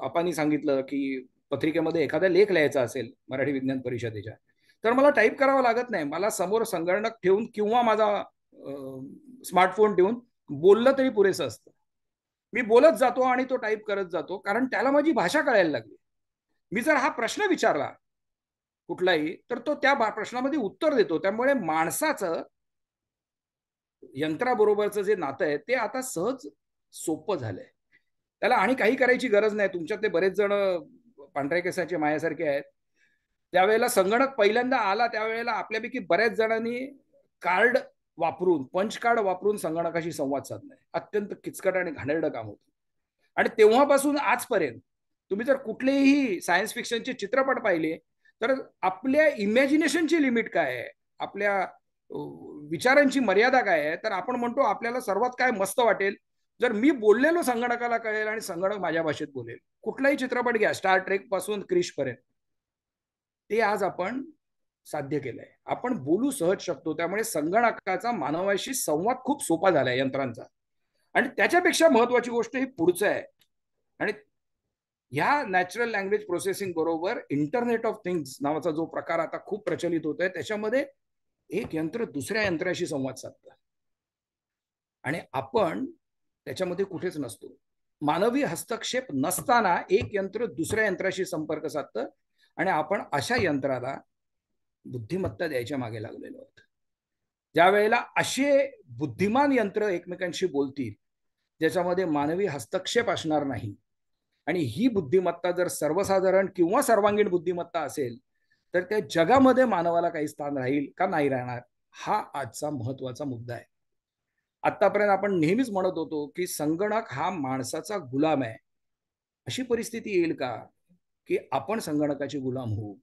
आपण सांगितलं की पत्रिकेमध्ये एखादा लेख लिहायचा असेल मराठी विज्ञान परिषदेच्या, तर मला टाईप करावं लागत नाही. मला समोर संगणक ठेवून किंवा माझा स्मार्टफोन ठेवून बोललं तरी पुरेसं असतं. मी बोलत जातो आणि तो टाईप करत जातो, कारण त्याला माझी भाषा कळायला लागली. मी जर हा प्रश्न विचारला कुठलाही, तर तो त्या प्रश्नामध्ये उत्तर देतो. त्यामुळे माणसाचं यंत्राबरोबरचं जे नातं आहे ते आता सहज सोपं झालंय. त्याला आणि काही करायची गरज नाही. तुमच्यातले बरेच जण पांढऱ्या केसाचे माझ्यासारखे आहेत. त्यावेळेला संगणक पहिल्यांदा आला त्यावेळेला आपल्यापैकी बऱ्याच जणांनी कार्ड वापरून, पंच कार्ड वापरून संगणकाशी संवाद साधलाय. अत्यंत किचकट आणि घाणेरडं काम होतं. आणि तेव्हापासून आजपर्यंत तुम्ही जर कुठलेही सायन्स फिक्शनचे चित्रपट पाहिले तर आपल्या इमॅजिनेशनची लिमिट काय आहे, आपल्या विचारांची मर्यादा काय आहे, तर आपण म्हणतो आपल्याला सर्वात काय मस्त वाटेल जर मी बोललेलो संगणकाला कळेल आणि संगणक माझ्या भाषेत बोलेल. कुठलाही चित्रपट घ्या, स्टार ट्रेक पासून क्रिश पर्यंत, ते आज आपण साध्य केलंय. आपण बोलू सहज शकतो. त्यामुळे संगणकाचा मानवाशी संवाद खूप सोपा झालाय यंत्रांचा. आणि त्याच्यापेक्षा महत्वाची गोष्ट ही पुढचं आहे. आणि ह्या नॅचरल लँग्वेज प्रोसेसिंग बरोबर इंटरनेट ऑफ थिंग्स नावाचा जो प्रकार आता खूप प्रचलित होत आहे, त्याच्यामध्ये एक यंत्र दुसऱ्या यंत्राशी संवाद साधतं आणि आपण त्याच्यामध्ये कुठेच नसतो. मानवी हस्तक्षेप नसताना एक यंत्र दुसऱ्या यंत्राशी संपर्क साधतं आणि आपण अशा यंत्राला बुद्धिमत्ता द्यायच्या मागे लागलेलो आहोत. ज्या वेळेला असे बुद्धिमान यंत्र एकमेकांशी बोलतील ज्याच्यामध्ये मानवी हस्तक्षेप असणार नाही आणि ही बुद्धिमत्ता जर सर्वसाधारण किंवा सर्वांगीण बुद्धिमत्ता असेल, तर त्या जगामध्ये मानवाला काही स्थान राहील का नाही राहणार, हा आजचा महत्वाचा मुद्दा आहे. आतापर्यंत आपण नेहमीच म्हणत होतो की संगणक हा माणसाचा गुलाम आहे. अशी परिस्थिती येईल का की आपण संगणकाचे गुलाम होऊ,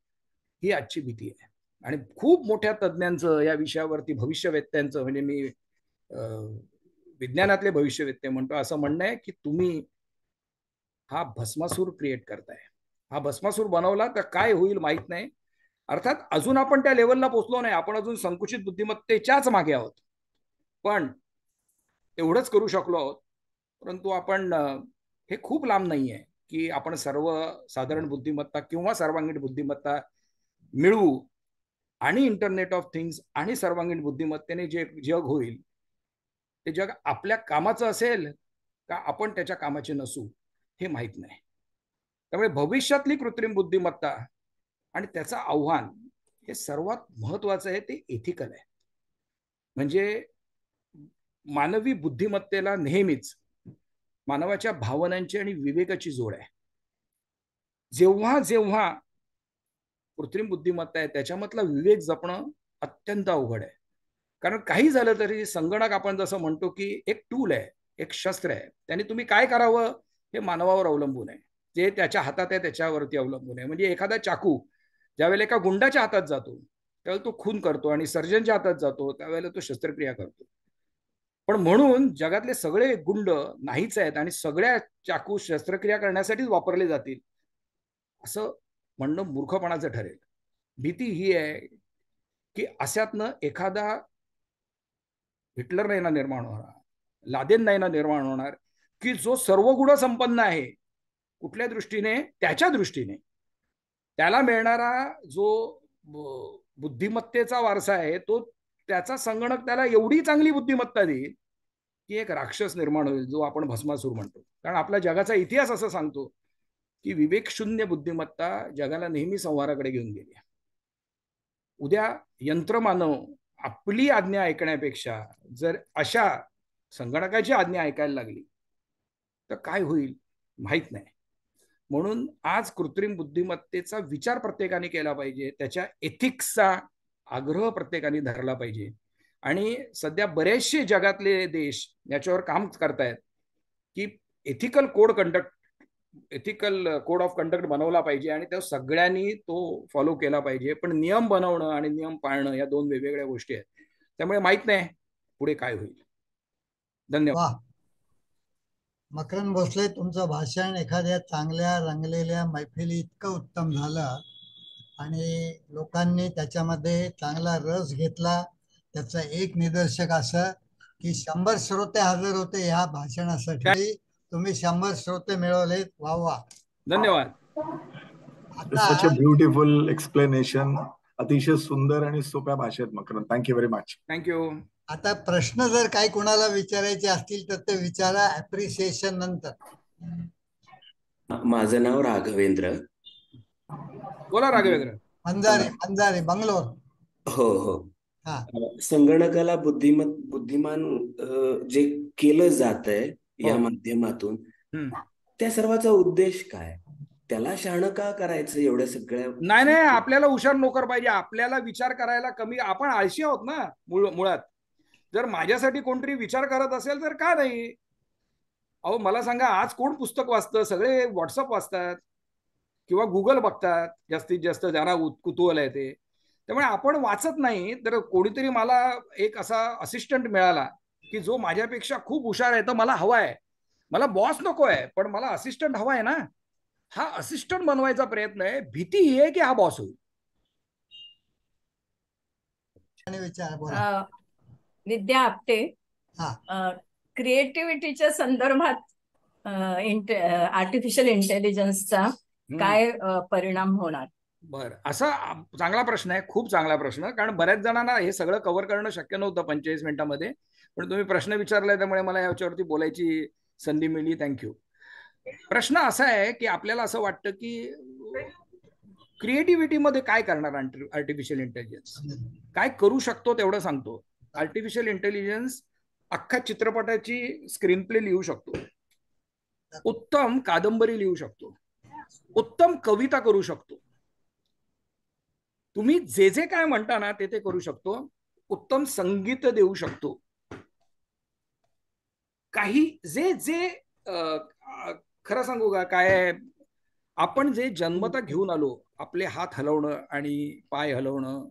ही आजची भीती आहे. आणि खूप मोठ्या तज्ज्ञांचं या विषयावरती, भविष्यवेत्त्यांचं, म्हणजे मी विज्ञानातले भविष्यवेत्ते म्हणतो, असं म्हणणं आहे की तुम्ही हा भस्मासूर क्रिएट करताय. हा भस्मासूर बनवला तर काय होईल माहित नाही. अर्थात अजून आपण त्या लेवलला पोहोचलो नाही. आपण अजून संकुचित बुद्धिमत्तेच्याच मागे आहोत. पण एवढंच करू शकलो आहोत परंतु आपण हे खूप लांब नाही आहे की आपण सर्व साधारण बुद्धिमत्ता किंवा सर्वांगीण बुद्धिमत्ता मिळवू आणि इंटरनेट ऑफ थिंग्स आणि सर्वांगीण बुद्धिमत्तेने जे जग होईल ते जग आपल्या कामाचं असेल का आपण त्याच्या कामाचे नसू हे माहीत नाही. त्यामुळे भविष्यातली कृत्रिम बुद्धिमत्ता आणि त्याचं आव्हान हे सर्वात महत्वाचं आहे, ते एथिकल आहे. म्हणजे मानवी बुद्धिमत्तेला नेहमीच मानवाच्या भावनांची आणि विवेकाची जोड आहे. जेव्हा जेव्हा कृत्रिम बुद्धिमत्ता आहे त्याच्यामधला विवेक जपणं अत्यंत अवघड आहे. कारण काही झालं तरी संगणक आपण जसं म्हणतो की एक टूल आहे, एक शस्त्र आहे. त्याने तुम्ही काय करावं हे मानवावर अवलंबून आहे. जे त्याच्या हातात आहे त्याच्यावरती अवलंबून आहे. म्हणजे एखादा चाकू ज्यावेळेला एका गुंडाच्या हातात जातो त्यावेळेला तो खून करतो आणि सर्जनच्या हातात जातो त्यावेळेला तो शस्त्रक्रिया करतो. पण म्हणून जगातले सगळे गुंड नाहीच आहेत आणि सगळ्या चाकू शस्त्रक्रिया करण्यासाठीच वापरले जातील असं म्हणणं मूर्खपणाचं ठरेल. भीती ही आहे की अशातनं एखादा हिटलर नाही ना निर्माण होणार, लादेन नाही ना निर्माण होणार की जो सर्व गुण संपन्न आहे कुठल्या दृष्टीने, त्याच्या दृष्टीने त्याला मिळणारा जो बुद्धिमत्तेचा वारसा आहे तो त्याचा संगणक त्याला एवढी चांगली बुद्धिमत्ता देईल की एक राक्षस निर्माण होईल जो आपण भस्मासूर म्हणतो. कारण आपल्या जगाचा इतिहास असं सांगतो की विवेकशून्य बुद्धिमत्ता जगाला नेहमी संहाराकडे घेऊन गेली. उद्या यंत्रमानव आपली आज्ञा ऐकण्यापेक्षा जर अशा संगणकाची आज्ञा ऐकायला लागली तर काय होईल माहित नाही. म्हणून आज कृत्रिम बुद्धिमत्तेचा विचार प्रत्येकाने केला पाहिजे, त्याच्या एथिक्सचा आग्रह प्रत्येकाने धरला पाहिजे. आणि सध्या बरेचसे जगातले देश याच्यावर काम करतायत की एथिकल कोड ऑफ कंडक्ट बनवला पाहिजे आणि त्या सगळ्यांनी तो फॉलो केला पाहिजे. पण नियम बनवणं आणि नियम पाळणं या दोन वेगवेगळ्या गोष्टी आहेत. त्यामुळे माहित नाही पुढे काय होईल. धन्यवाद. वा, मकरंद भोसले, तुमचं भाषण एखाद्या चांगल्या रंगलेल्या मैफिली इतकं उत्तम झालं आणि लोकांनी त्याच्यामध्ये चांगला रस घेतला. त्याचं एक निदर्शक असं की 100 श्रोते हजर होते ह्या भाषणासाठी. तुम्ही 100 श्रोते मिळवलेत. वा वा, धन्यवाद. सच अ आता ब्युटिफुल एक्सप्लेनेशन. अतिशय सुंदर आणि सोप्या भाषेत Makarand. Thank you very much. Thank you. आता प्रश्न जर काही कोणाला विचारायचे असतील तर ते विचारा ऍप्रिसिएशन नंतर. माझं नाव राघवेंद्र. बोला राघवेंद्र. मंजारी बंगलोर. हो हो. हा, संगणकाला बुद्धिमान जे केलं जात आहे या हो. माध्यमातून, हम्म. त्या सर्वाचा उद्देश काय? त्याला शहाणं का करायचं एवढ्या सगळ्या? नाही, आपल्याला हुशार नोकर पाहिजे. आपल्याला विचार करायला कमी, आपण आळशी आहोत ना मुळात. जर माझ्यासाठी कोणतरी विचार करत असेल तर का नाही. अहो मला सांगा, आज कोण पुस्तक वाचतं? सगळे व्हॉट्सअप वाचतात किंवा गुगल बघतात. जास्तीत जास्त ज्यांना कुतूहल आहे ते. त्यामुळे आपण वाचत नाही तर कोणीतरी मला एक असा असिस्टंट मिळाला की जो माझ्यापेक्षा खूप हुशार आहे तर मला हवा आहे. मला बॉस नको आहे पण मला असिस्टंट हवा आहे ना. हा असिस्टंट बनवायचा प्रयत्न आहे. भीती ही आहे की हा बॉस होईल. विचार बोला. विद्या आपटे. हा, क्रिएटिव्हिटीच्या संदर्भात आर्टिफिशियल इंटेलिजन्सचा काय परिणाम होणार? बरं, असा चांगला प्रश्न आहे, खूप चांगला प्रश्न. कारण बऱ्याच जणांना हे सगळं कव्हर करणं शक्य नव्हतं 45 मिनिटांमध्ये. पण तुम्ही प्रश्न विचारलाय त्यामुळे मला याच्यावरती बोलायची संधी मिळली. थँक्यू. प्रश्न असा आहे की आपल्याला असं वाटतं की क्रिएटिव्हिटीमध्ये काय करणार आर्टिफिशियल इंटेलिजन्स, काय करू शकतो तेवढं सांगतो. आर्टिफिशियल इंटेलिजन्स अख्खा चित्रपटाची स्क्रीन प्ले लिहू शकतो, उत्तम कादंबरी लिहू शकतो, उत्तम कविता करू शकतो. तुम्ही जे जे काय म्हणता ना ते करू शकतो. उत्तम संगीत देऊ शकतो. काही जे जे खरं सांगू का काय, आपण जे जन्मता घेऊन आलो, आपले हात हलवणं आणि पाय हलवणं,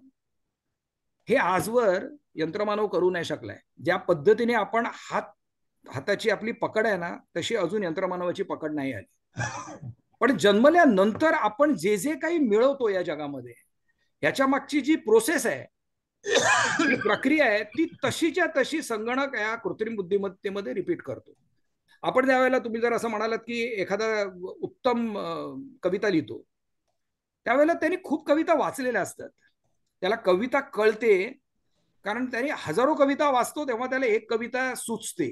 हे आजवर यंत्रमानव करू नाही शकलाय. ज्या पद्धतीने आपण हाताची आपली पकड आहे ना तशी अजून यंत्रमानवाची पकड नाही आली. पण जन्मल्यानंतर आपण जे जे काही मिळवतो या जगामध्ये, याच्या मागची जी प्रोसेस आहे, जी प्रक्रिया आहे, ती तशीच्या तशी संगणक या कृत्रिम बुद्धिमत्तेमध्ये रिपीट करतो. आपण त्यावेळेला तुम्ही जर असं म्हणालात की एखादा उत्तम कविता लिहितो, त्यावेळेला त्यांनी खूप कविता वाचलेल्या असतात, त्याला कविता कळते, कारण त्याने हजारो कविता वाचतो तेव्हा त्याला एक कविता सुचते.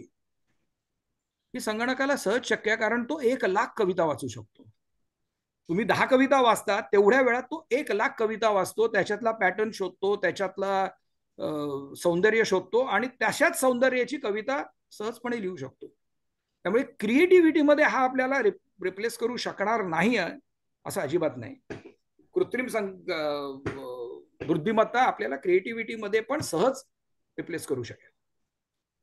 ही संगणकाला सहज शक्य आहे, कारण तो 1,00,000 कविता वाचू शकतो. तुम्ही 10 कविता वाचता तेवढ्या वेळात तो 1,00,000 कविता वाचतो, त्याच्यातला पॅटर्न शोधतो, त्याच्यातला सौंदर्य शोधतो आणि तशाच सौंदर्याची कविता सहजपणे लिहू शकतो. त्यामुळे क्रिएटिव्हिटीमध्ये हा आपल्याला रिप्लेस करू शकणार नाही असं अजिबात नाही. कृत्रिम बुद्धिमत्ता आपल्याला क्रिएटिव्हिटीमध्ये पण सहज रिप्लेस करू शकेल.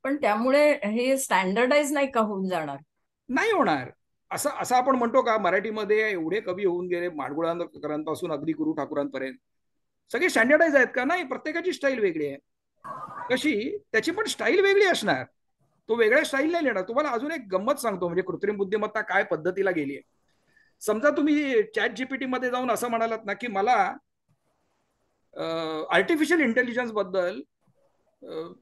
पण त्यामुळे हे स्टँडर्डाइज नाही का होऊन जाणार? नाही होणार. असं आपण म्हणतो का मराठीमध्ये एवढे कवी होऊन गेले, माडगुळकरांपासून अगदी गुरु ठाकूरांपर्यंत सगळे स्टँडर्डाइज आहेत का? नाही, प्रत्येकाची स्टाईल वेगळी आहे. कशी त्याची पण स्टाईल वेगळी असणार, तो वेगळ्या स्टाईल नाही लिहिणार. तुम्हाला अजून एक गंमत सांगतो, म्हणजे कृत्रिम बुद्धिमत्ता काय पद्धतीला गेली आहे. समजा तुम्ही चॅट जीपीटी मध्ये जाऊन असं म्हणालात ना की मला आर्टिफिशियल इंटेलिजन्स बद्दल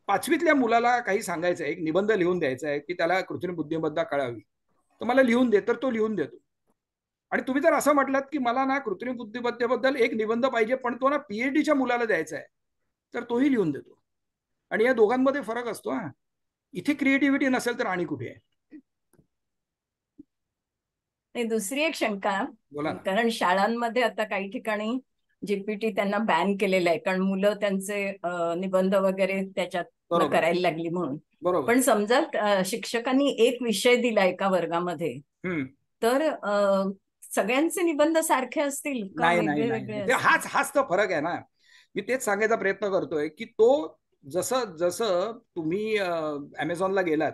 5वीतल्या मुलाला काही सांगायचं आहे, एक निबंध लिहून द्यायचा आहे की त्याला कृत्रिम बुद्धिमत्ता कळावी, तर मला लिहून दे, तर तो लिहून देतो. आणि तुम्ही जर असं म्हटलात की मला ना कृत्रिम बुद्धिमत्तेबद्दल एक निबंध पाहिजे पण तो ना पीएचडीच्या मुलाला द्यायचा आहे, तर तोही लिहून देतो. आणि या दोघांमध्ये फरक असतो. इथे क्रिएटिव्हिटी नसेल तर आणि कुठे आहे? दुसरी एक शंका, बोला ना. कारण शाळांमध्ये आता काही ठिकाणी जीपीटी त्यांना बॅन केलेलं आहे, कारण मुलं त्यांचे निबंध वगैरे त्याच्यात करायला लागली म्हणून. बरोबर. पण समजा शिक्षकांनी एक विषय दिला एका वर्गामध्ये, तर सगळ्यांचे निबंध सारखे असतील का? नाही, हाच तर फरक आहे ना. मी तेच सांगायचा प्रयत्न करतोय की तो जसं तुम्ही अमेझॉनला गेलात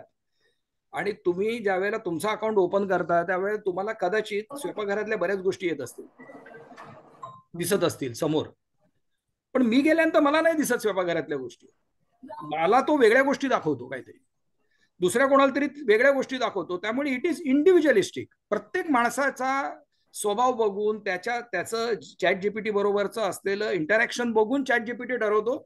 आणि तुम्ही ज्यावेळेला तुमचा अकाउंट ओपन करता त्यावेळेला तुम्हाला कदाचित स्वयंपाकघरातल्या बऱ्याच गोष्टी येत असतील, दिसत असतील समोर, पण मी गेल्यानंतर मला नाही दिसत स्वयंपाकघरातल्या गोष्टी. मला तो वेगळ्या गोष्टी दाखवतो, काहीतरी दुसऱ्या कोणाला तरी वेगळ्या गोष्टी दाखवतो. त्यामुळे इट इज इंडिव्हिज्युअलिस्टिक. प्रत्येक माणसाचा स्वभाव बघून त्याचं चॅट जीपीटी बरोबरचं असलेलं इंटरॅक्शन बघून चॅट जीपीटी ठरवतो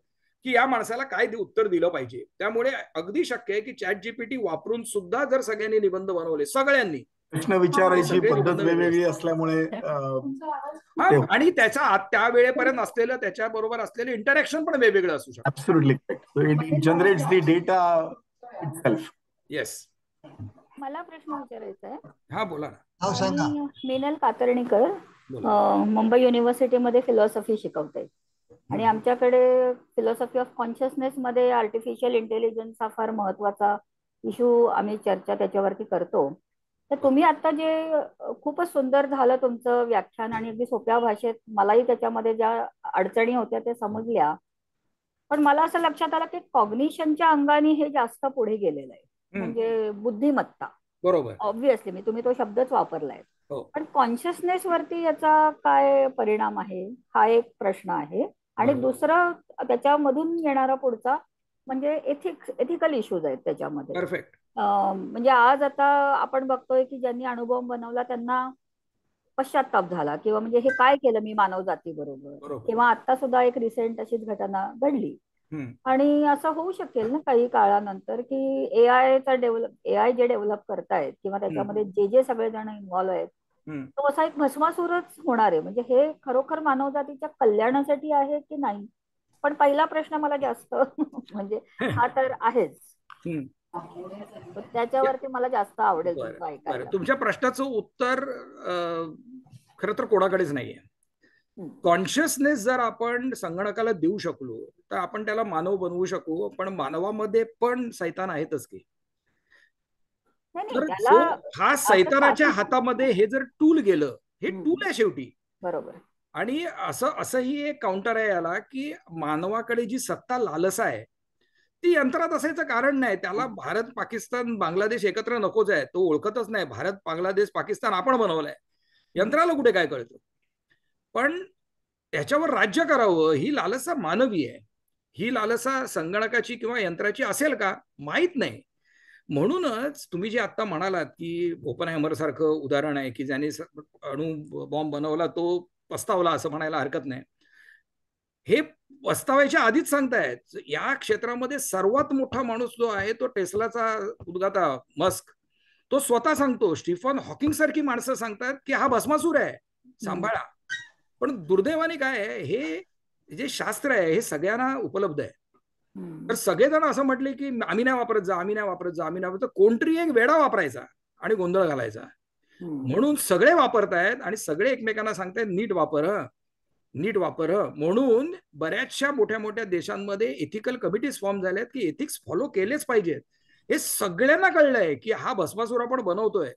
की या माणसाला काय उत्तर दिलं पाहिजे. त्यामुळे अगदी शक्य आहे की चॅट जीपीटी वापरून सुद्धा जर सगळ्यांनी निबंध बनवले, सगळ्यांनी, प्रश्न विचारायची पद्धत वेगवेगळी असल्यामुळे आणि त्याच्या त्या वेळेपर्यंत असलेलं त्याच्याबरोबर असलेलं इंटरॅक्शन पण वेगवेगळं असू शकतं. Absolutely correct. So it generates the data itself. Yes. मला प्रश्न विचारायचा आहे. हा, बोला ना. हो, सांगा. मीनल कातर्णीकर, मुंबई युनिव्हर्सिटीमध्ये फिलॉसॉफी शिकवते आणि आमच्याकडे फिलॉसॉफी ऑफ कॉन्शियसनेस मध्ये आर्टिफिशियल इंटेलिजन्स हा फार महत्वाचा इश्यू, आम्ही चर्चा त्याच्यावरती करतो. तर तुम्ही आता जे खूपच सुंदर झालं तुमचं व्याख्यान आणि अगदी सोप्या भाषेत मलाही त्याच्यामध्ये ज्या अडचणी होत्या त्या समजल्या. पण मला असं लक्षात आलं की कॉग्निशनच्या अंगाने हे जास्त पुढे गेलेलं आहे, म्हणजे बुद्धिमत्ता. बरोबर. ऑब्व्हियसली तुम्ही तो शब्दच वापरलाय. हो. पण कॉन्शियसनेस वरती याचा काय परिणाम आहे हा एक प्रश्न आहे. आणि दुसरं त्याच्यामधून येणारा पुढचा म्हणजे एथिकल इश्यूज आहेत त्याच्यामध्ये. परफेक्ट. म्हणजे आज आता आपण बघतोय की ज्यांनी अणुबॉम्ब बनवला त्यांना पश्चाताप झाला, किंवा म्हणजे हे काय केलं मी मानव जाती बरोबर, किंवा आता सुद्धा एक रिसेंट अशीच घटना घडली. आणि असं होऊ शकेल ना काही काळानंतर की एआय जे डेव्हलप करतायत किंवा त्याच्यामध्ये जे सगळेजण इन्व्हॉल्व्ह आहेत, तो असा एक भस्मासुरच होणार आहे. म्हणजे हे खरोखर मानवजातीच्या कल्याणासाठी आहे की नाही. पण पहिला प्रश्न मला जास्त म्हणजे हा तर आहेच, त्याच्यावरती मला जास्त आवडेल ऐकायला. तुमच्या प्रश्नाचं उत्तर खरं तर कोणाकडेच नाहीये. कॉन्शियसनेस जर आपण संगणकाला देऊ शकलो तर आपण त्याला मानव बनवू शकू, पण मानवामध्ये पण सैतान आहेतच की. हा सैतानाच्या हातामध्ये हे जर टूल गेलं, हे टूल आहे शेवटी. बरोबर. आणि असंही एक काउंटर आहे याला की मानवाकडे जी सत्ता लालसा आहे ती यंत्रात असायचं कारण नाही. त्याला भारत, पाकिस्तान, बांगलादेश एकत्र नकोच आहे, तो ओळखतच नाही. भारत, बांगलादेश, पाकिस्तान आपण बनवलंय, यंत्राला कुठे काय कळतं. पण त्याच्यावर राज्य करावं ही लालसा मानवी आहे. ही लालसा संगणकाची किंवा यंत्राची असेल का माहित नाही. म्हणूनच तुम्ही जे आता म्हणालात की ओपनहायमर सारखं उदाहरण आहे की ज्याने अणु बॉम्ब बनवला तो पस्तावला, असं म्हणायला हरकत नाही. हे पस्तावायच्या आधीच सांगतायत या क्षेत्रामध्ये सर्वात मोठा माणूस जो आहे तो टेस्लाचा उद्गाता मस्क, तो स्वतः सांगतो. स्टीफन हॉकिंग सारखी माणसं सांगतात की हा भस्मासूर आहे, सांभाळा. पण दुर्दैवाने काय आहे, हे जे शास्त्र आहे हे सगळ्यांना उपलब्ध आहे. तर सगळेजण असं म्हटले की आम्ही नाही वापरत जा, आम्ही नाही वापरत जा, आम्ही नाही वापरत. कोणतरी एक वेडा वापरायचा आणि गोंधळ घालायचा. म्हणून सगळे वापरतायत आणि सगळे एकमेकांना सांगतायत नीट वापर, नीट वापर. म्हणून बऱ्याचशा मोठ्या मोठ्या देशांमध्ये एथिकल कमिटीज फॉर्म झाल्यात की एथिक्स फॉलो केलेच पाहिजेत. हे सगळ्यांना कळलंय की हा भस्मासूर आपण बनवतोय,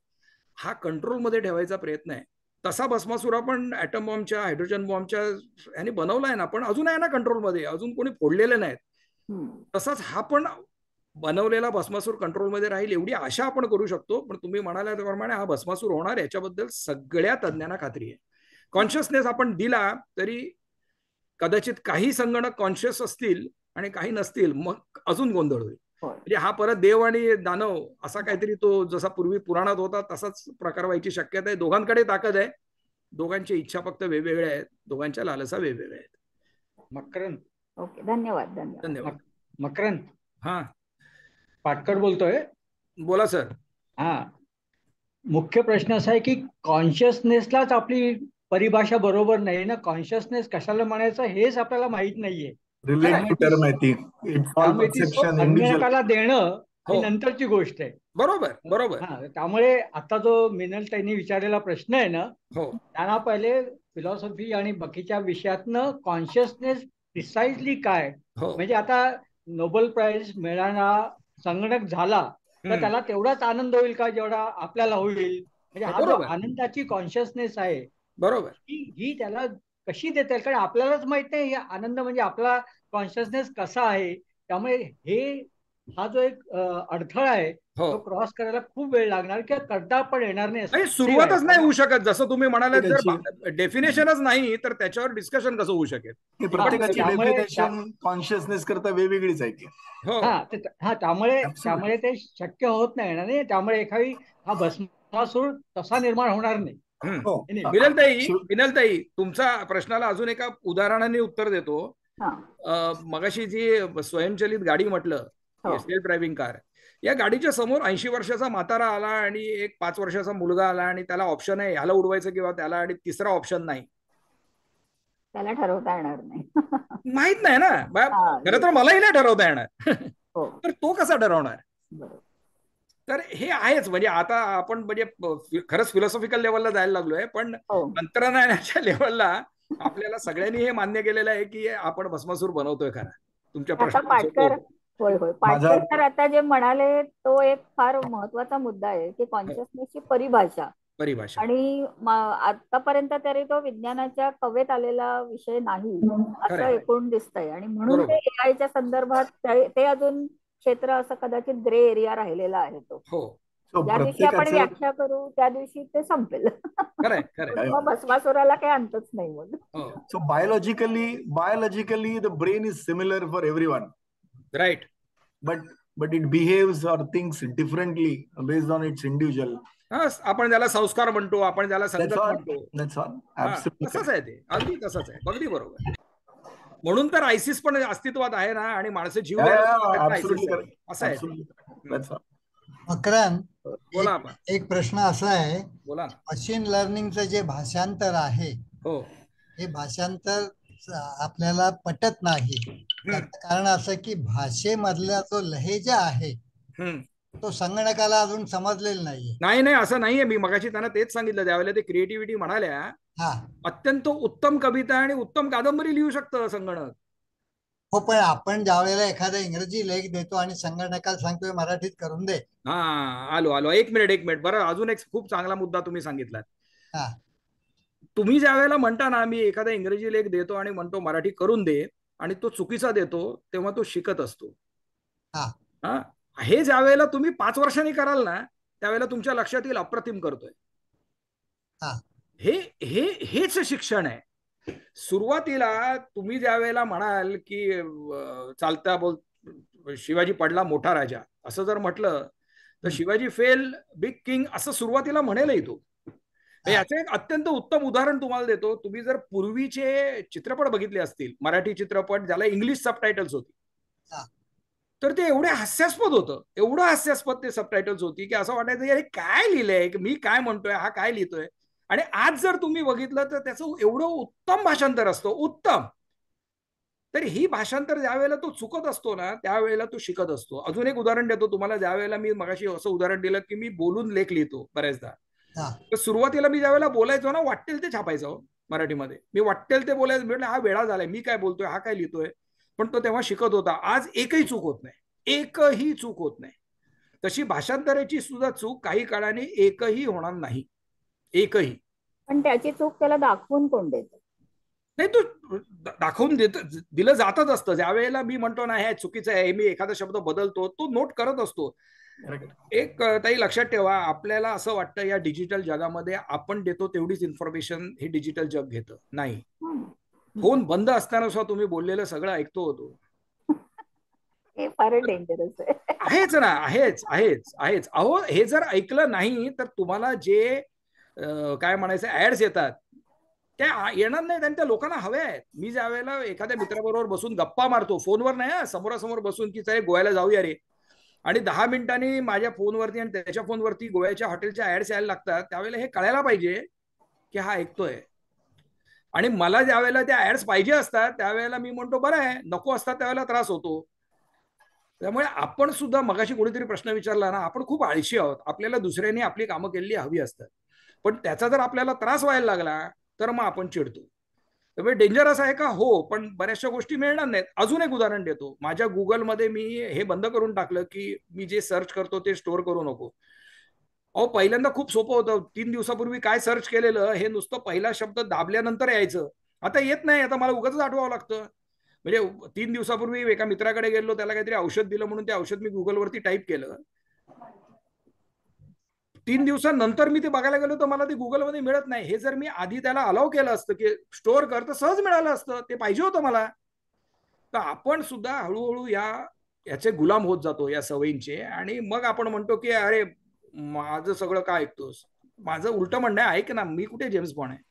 हा कंट्रोलमध्ये ठेवायचा प्रयत्न आहे. तसा भस्मासूर आपण ऍटम बॉम्बच्या, हायड्रोजन बॉम्बच्या ह्याने बनवलाय ना, पण अजून आहे ना कंट्रोलमध्ये, अजून कोणी फोडलेले नाहीत. तसाच हा पण बनवलेला भस्मासूर कंट्रोलमध्ये राहील एवढी आशा आपण करू शकतो. पण तुम्ही म्हणाल्याप्रमाणे हा भस्मासूर होणार याच्याबद्दल सगळ्या तज्ञांना खात्री आहे. कॉन्शियसनेस आपण दिला तरी कदाचित काही संगणक कॉन्शियस असतील आणि काही नसतील, मग अजून गोंधळ होईल. म्हणजे हा परत देव आणि दानव असा काहीतरी तो जसा पूर्वी पुराणात होता तसाच प्रकार व्हायची शक्यता आहे. दोघांकडे ताकद आहे, दोघांची इच्छा फक्त वेगवेगळ्या आहेत, दोघांच्या लालसा वेगवेगळ्या आहेत. मकरंद. ओके, धन्यवाद. धन्यवाद. मकरंद. हा, पाटकर बोलतोय. बोला सर. हा, मुख्य प्रश्न असा आहे की कॉन्शियसनेसलाच आपली परिभाषा बरोबर नाही ना. कॉन्शियसनेस कशाला म्हणायचं हेच आपल्याला माहित नाहीये. त्यामुळे ती संगणकाला देणं ही नंतरची गोष्ट आहे. बरोबर बरोबर. त्यामुळे आता जो मिनल ताईंनी विचारलेला प्रश्न आहे ना, त्यांना पहिले फिलॉसॉफी आणि बाकीच्या विषयातनं कॉन्शियसनेस प्रिसाइजली काय, म्हणजे आता नोबेल प्राइज मिळणारा संगणक झाला तर त्याला तेवढाच आनंद होईल का जेवढा आपल्याला होईल. म्हणजे हा जो आनंदाची कॉन्शियसनेस आहे बरोबर, ही त्याला कशी देता येईल, कारण आपल्यालाच माहित नाही हे आनंद म्हणजे आपला कॉन्शियसनेस कसा आहे. त्यामुळे हा जो एक अडथळा आहे तो क्रॉस करायला खूप वेळ लागणार किंवा करता पण येणार नाही. सुरुवातच नाही होऊ शकत. जसं तुम्ही म्हणालात, जर डेफिनेशनच नाही तर त्याच्यावर डिस्कशन कसं होऊ शकेल. प्रत्येकाची डेफिनेशन कॉन्शियसनेस करता वेगवेगळीच आहे की. त्यामुळे ते शक्य होत नाही ना. त्यामुळे एखादी हा भस्मासूर तसा निर्माण होणार नाही. मिनलताई, तुमच्या प्रश्नाला अजून एका उदाहरणाने उत्तर देतो. मगाशी जी स्वयंचलित गाडी म्हटलं, सेल्फ ड्रायव्हिंग कार, या गाडीच्या समोर 80 वर्षाचा म्हातारा आला आणि एक 5 वर्षाचा मुलगा आला आणि त्याला ऑप्शन आहे ह्याला उडवायचं किंवा त्याला, आणि तिसरा ऑप्शन नाही, त्याला ठरवता येणार नाही. माहित नाही ना. खरं तर मलाही नाही ठरवता येणार. तर तो कसा ठरवणार. तर हे आहेच. म्हणजे आता आपण म्हणजे खरंच फिलॉसॉफिकल लेवलला जायला लागलोय, पण तंत्रज्ञानाच्या लेवलला आपल्याला सगळ्यांनी हे मान्य केलेलं आहे की आपण भस्मासूर बनवतोय खरा. तुमच्या पाटकर, होय होय, पाटकर सर आता जे म्हणाले तो एक फार महत्वाचा मुद्दा आहे की कॉन्शियसनेसची परिभाषा. आणि आतापर्यंत तरी तो विज्ञानाच्या कवेत आलेला विषय नाही असं एकूण दिसतंय. आणि म्हणून ते एआयच्या संदर्भात ते अजून क्षेत्र असं कदाचित ग्रे एरिया राहिलेला आहे. तो ज्या दिवशी आपण व्याख्या करू त्या दिवशी ते संपेल. भस्मासुराला काही अंतच नाही. मग so biologically the brain is similar for everyone, right, but it behaves or thinks differently based on its individual. आपण ज्याला संस्कार म्हणतो, आपण ज्याला संगत म्हणतो, तसंच आहे ते. अगदी तसंच आहे. अगदी बरोबर. म्हणून तर आयसिस पण अस्तित्वात आहे ना, आणि माणसं जीव असं आहे. मकरंद, बोला. एक प्रश्न असा आहे, बोला. मशीन लर्निंगचं जे भाषांतर आहे, हे भाषांतर आपल्याला पटत नाही. त्याचं कारण असं की भाषेमधला जो लहेजा आहे तो संगणकाला अजून समजलेला नाहीये. नाही, असं नाहीये. मी मगाशी त्यांना तेच सांगितलं. त्यावेळेला ते क्रिएटिव्हिटी म्हणाल्या, अत्यंत उत्तम कविता आणि उत्तम कादंबरी लिहू शकतं संगणक. हो, पण आपण ज्या वेळेला एखादा इंग्रजी लेख देतो आणि संगणकाला सांगतोय मराठीत करून दे. आलो. एक मिनिट. बरं, अजून एक खूप चांगला मुद्दा तुम्ही सांगितलात. तुम्ही ज्या वेळेला म्हणता ना, मी एखादा इंग्रजी लेख देतो आणि म्हणतो मराठी करून दे, आणि तो चुकीचा देतो, तेव्हा तो शिकत असतो. हे ज्या वेळेला तुम्ही 5 वर्षांनी कराल ना, त्यावेळेला तुमच्या लक्षात येईल अप्रतिम करतोय. हेच शिक्षण आहे. सुरुवातीला तुम्ही ज्या वेळेला म्हणाल की चालता शिवाजी पडला मोठा राजा, असं जर म्हटलं तर शिवाजी फेल बिग किंग असं सुरुवातीला म्हणेलही तो. याचं एक अत्यंत उत्तम उदाहरण तुम्हाला देतो. तुम्ही जर पूर्वीचे चित्रपट बघितले असतील, मराठी चित्रपट ज्याला इंग्लिश सबटायटल्स होती, तर ते एवढे हास्यास्पद होतं, एवढं हास्यास्पद ते सबटायटल्स होती की असं वाटायचं अरे काय लिहिलंय, मी काय म्हणतोय, हा काय लिहितोय. आणि आज जर तुम्ही बघितलं तर त्याचं एवढं उत्तम भाषांतर असतं, उत्तम. तर ही भाषांतर ज्या वेळेला तो चुकत असतो ना, त्यावेळेला तो शिकत असतो. अजून एक उदाहरण देतो तुम्हाला. ज्या वेळेला मी मगाशी असं उदाहरण दिलं की मी बोलून लेख लिहितो बऱ्याचदा, तर सुरुवातीला मी ज्या वेळेला बोलायचो ना, वाटेल ते छापायचो मराठीमध्ये. मी वाटेल ते बोलायचं, म्हटलं हा वेळा झालाय, मी काय बोलतोय, हा काय लिहितोय. पण तो तेव्हा शिकत होता. आज एकही चूक होत नाही, एकही चूक होत नाही. तशी भाषांतराची सुद्धा चूक काही काळाने एकही होणार नाही, एकही. पण त्याची चूक त्याला दाखवून कोण देतं? नाही, तो दाखवून दिलं जातच असतं. ज्या वेळेला मी म्हणतो ना हे चुकीचं आहे, मी एखादा शब्द बदलतो, तो नोट करत असतो. एक ताई लक्षात ठेवा, आपल्याला असं वाटतं या डिजिटल जगामध्ये आपण देतो तेवढीच इन्फॉर्मेशन हे डिजिटल जग घेतं. नाही, फोन बंद असताना सुद्धा तुम्ही बोललेलं सगळं ऐकतो होतो. हे फार डेंजरस आहे. आहेच ना, आहेच आहेच आहेच. अहो, हे जर ऐकलं नाही तर तुम्हाला जे काय म्हणायचं ऍड्स येतात त्या येणार नाहीत आणि त्या लोकांना हव्या आहेत. मी ज्या वेळेला एखाद्या मित्राबरोबर बसून गप्पा मारतो, फोनवर नाही, समोरासमोर बसून की चले गोव्याला जाऊया रे, आणि 10 मिनिटांनी माझ्या फोनवरती आणि त्याच्या फोनवरती गोव्याच्या हॉटेलच्या ऍड्स यायला लागतात, त्यावेळेला हे कळायला पाहिजे की हा ऐकतोय. आणि मला ज्या वेळेला त्या ऍड्स पाहिजे असतात त्यावेळेला मी म्हणतो बरं आहे, नको असतात त्यावेळेला त्रास होतो. त्यामुळे आपण सुद्धा, मगाशी कोणीतरी प्रश्न विचारला ना, आपण खूप आळशी आहोत. आपल्याला दुसऱ्यांनी आपली कामं केलेली हवी असतात, पण त्याचा जर आपल्याला त्रास व्हायला लागला तर मग आपण चिडतो. त्यामुळे डेंजरस आहे का? हो, पण बऱ्याचशा गोष्टी मिळणार नाहीत. अजून एक उदाहरण देतो. माझ्या गुगलमध्ये मी हे बंद करून टाकलं की मी जे सर्च करतो ते स्टोअर करू नको. अहो, पहिल्यांदा खूप सोपं होतं. 3 दिवसापूर्वी काय सर्च केलेलं हे नुसतं पहिला शब्द दाबल्यानंतर यायचं. आता येत नाही. आता मला उगाच आठवावं लागतं. म्हणजे 3 दिवसापूर्वी एका मित्राकडे गेलो, त्याला काहीतरी औषध दिलं म्हणून ते औषध मी गुगलवरती टाईप केलं. 3 दिवसानंतर मी ते बघायला गेलो तर मला ते गुगलमध्ये मिळत नाही. हे जर मी आधी त्याला अलाव केलं असतं की स्टोअर कर तर सहज मिळालं असतं. ते पाहिजे होतं मला. तर आपण सुद्धा हळूहळू याचे गुलाम होत जातो, या सवयींचे. आणि मग आपण म्हणतो की अरे माझं सगळं काय ऐकतोस. माझं उलट म्हणणं आहे, ऐक ना, मी कुठे जेम्स बॉन्ड आहे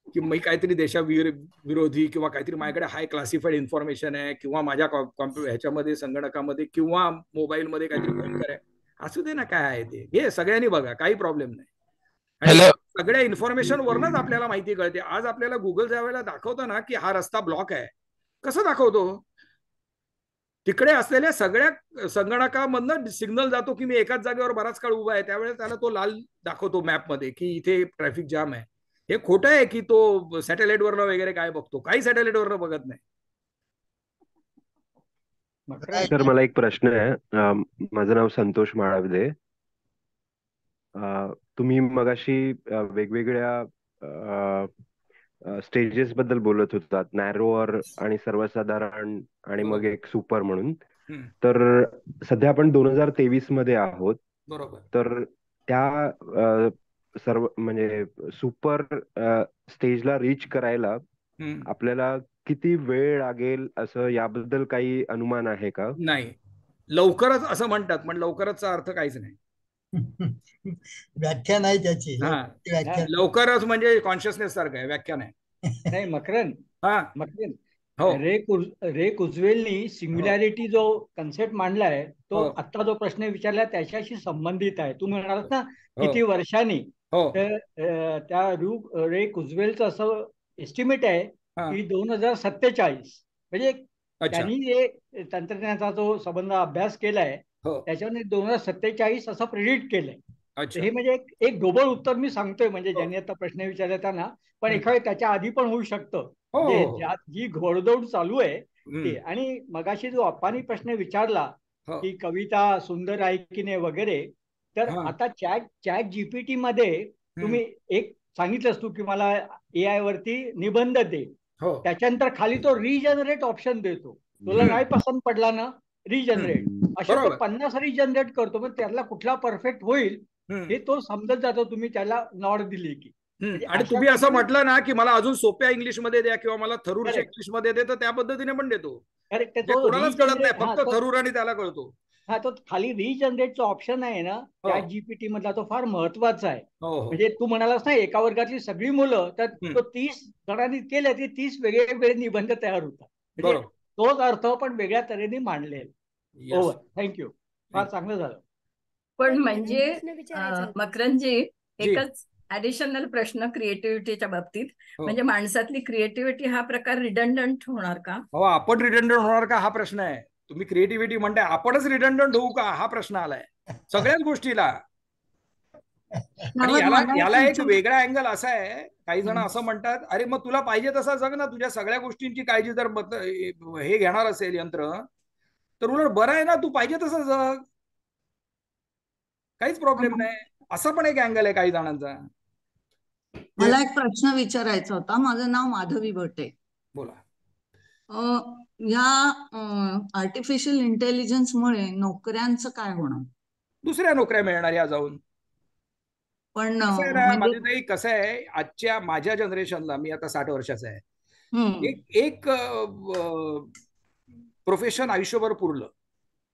की मी काहीतरी देशाविरोधी किंवा काहीतरी माझ्याकडे हाय क्लासिफाईड इन्फॉर्मेशन आहे किंवा माझ्या ह्याच्यामध्ये संगणकामध्ये किंवा मोबाईलमध्ये काहीतरी भयंकर आहे. असू दे ना, काय आहे ते, हे सगळ्यांनी बघा, काही प्रॉब्लेम नाही. आणि सगळ्या इन्फॉर्मेशन वरनच आपल्याला माहिती कळते. आज आपल्याला गुगल ज्या वेळेला दाखवतो ना की हा रस्ता ब्लॉक आहे, कसं दाखवतो? तिकडे असलेल्या सगळ्या संगणकामधनं सिग्नल जातो की मी एकाच जागेवर बराच काळ उभा आहे, त्यावेळेस त्याला तो लाल दाखवतो मॅपमध्ये की इथे ट्रॅफिक जाम आहे. हे खोटं आहे की तो सॅटेलाइट वरनं वगैरे काय बघतो? काही सॅटेलाइट वरनं बघत नाही. सर, मला एक प्रश्न आहे. माझं नाव संतोष माळावदे. तुम्ही मगाशी वेगवेगळ्या स्टेजेस बद्दल बोलत होतात, नॅरोअर आणि सर्वसाधारण आणि मग एक सुपर म्हणून. तर सध्या आपण 2023 मध्ये आहोत. बरोबर. तर त्या सर्व म्हणजे सुपर स्टेजला रीच करायला आपल्याला किती वेळ लागेल, असं याबद्दल काही अनुमान आहे का? नाही, लवकरच असं म्हणतात, पण लवकरचा अर्थ काहीच नाही. व्याख्या नाही त्याची. व्याख्या लवकरच म्हणजे कॉन्शियसनेस सारखं आहे, व्याख्या नाही. नाही मकरंद, मकरंद, हो, रे कुझवेलनी सिंग्युलॅरिटी जो कन्सेप्ट मांडलाय तो आता जो प्रश्न विचारला त्याच्याशी संबंधित आहे. तू म्हणालास ना किती वर्षांनी, तर त्या रे कुझवेलचं असं एस्टिमेट आहे की 2047, म्हणजे त्यांनी जे तंत्रज्ञानाचा जो संबंध अभ्यास केलाय त्याच्यावर 2047 असं प्रेडिक्ट केलंय. हे म्हणजे एक ढोबळ उत्तर मी सांगतोय, म्हणजे ज्यांनी आता प्रश्न विचारला त्यांना, पण एखाद्या त्याच्या आधी पण होऊ शकतं. जी घोडदौड चालू आहे ते. आणि मगाशी जो अप्पानी प्रश्न विचारला की कविता सुंदर आहे की नाही वगैरे, तर आता चॅट जीपीटी मध्ये तुम्ही एक सांगितलंस तू की मला AI वरती निबंध दे, त्याच्यानंतर खाली तो रिजनरेट ऑप्शन देतो. तुला नाही पसंत पडला ना, रिजनरेट, अशा तो 50 रिजनरेट करतो. पण त्याला कुठला परफेक्ट होईल हे तो समजत जातो, तुम्ही त्याला नॉड दिली की. आणि तुम्ही असं म्हटलं ना की मला अजून सोप्या इंग्लिशमध्ये द्या किंवा मला थरूरच्या इंग्लिशमध्ये दे, तर त्या पद्धतीने पण देतो. कोणालाच कळत नाही, फक्त थरूर आणि त्याला कळतो. तो खाली रिजनरेटचा ऑप्शन आहे ना चॅट जीपीटी मधला, तो फार महत्वाचा आहे. म्हणजे तू म्हणालास ना एका वर्गातली सगळी मुलं, तर तो 30 जणांनी केलं की 30 वेगवेगळे निबंध तयार होतात. तोच अर्थ पण वेगळ्या तऱ्हेने मांडलेला. ओव्हर. थँक्यू. फार चांगलं झालं. पण म्हणजे मकरंदजी, एकच ऍडिशनल प्रश्न क्रिएटिव्हिटीच्या बाबतीत, म्हणजे माणसातली क्रिएटिव्हिटी हा प्रकार रिडंडंट होणार का? हो, आपण रिडंडंट होणार का हा प्रश्न आहे. तुम्ही क्रिएटिव्हिटी म्हणताय, आपणच रिडंडंट होऊ का हा प्रश्न आलाय सगळ्याच गोष्टीला. आणि याला एक वेगळा अँगल असा आहे, काही जण असं म्हणतात, अरे मग तुला पाहिजे तसा जग ना, तुझ्या सगळ्या गोष्टींची काळजी जर हे घेणार असेल यंत्र, तर उलट बरं आहे ना, तू पाहिजे तसं जग, काहीच प्रॉब्लेम नाही. असं पण एक अँगल आहे काही जणांचा. मला एक प्रश्न विचारायचा होता. माझं नाव माधवी भटे. बोला. या आर्टिफिशियल इंटेलिजन्समुळे नोकऱ्यांचं काय होणार? दुसऱ्या नोकऱ्या मिळणार या जाऊन. पण म्हणजे कसं आहे, आजच्या माझ्या जनरेशनला, मी आता 60 वर्षाचा आहे, एक प्रोफेशन आयुष्यभर पुरलं.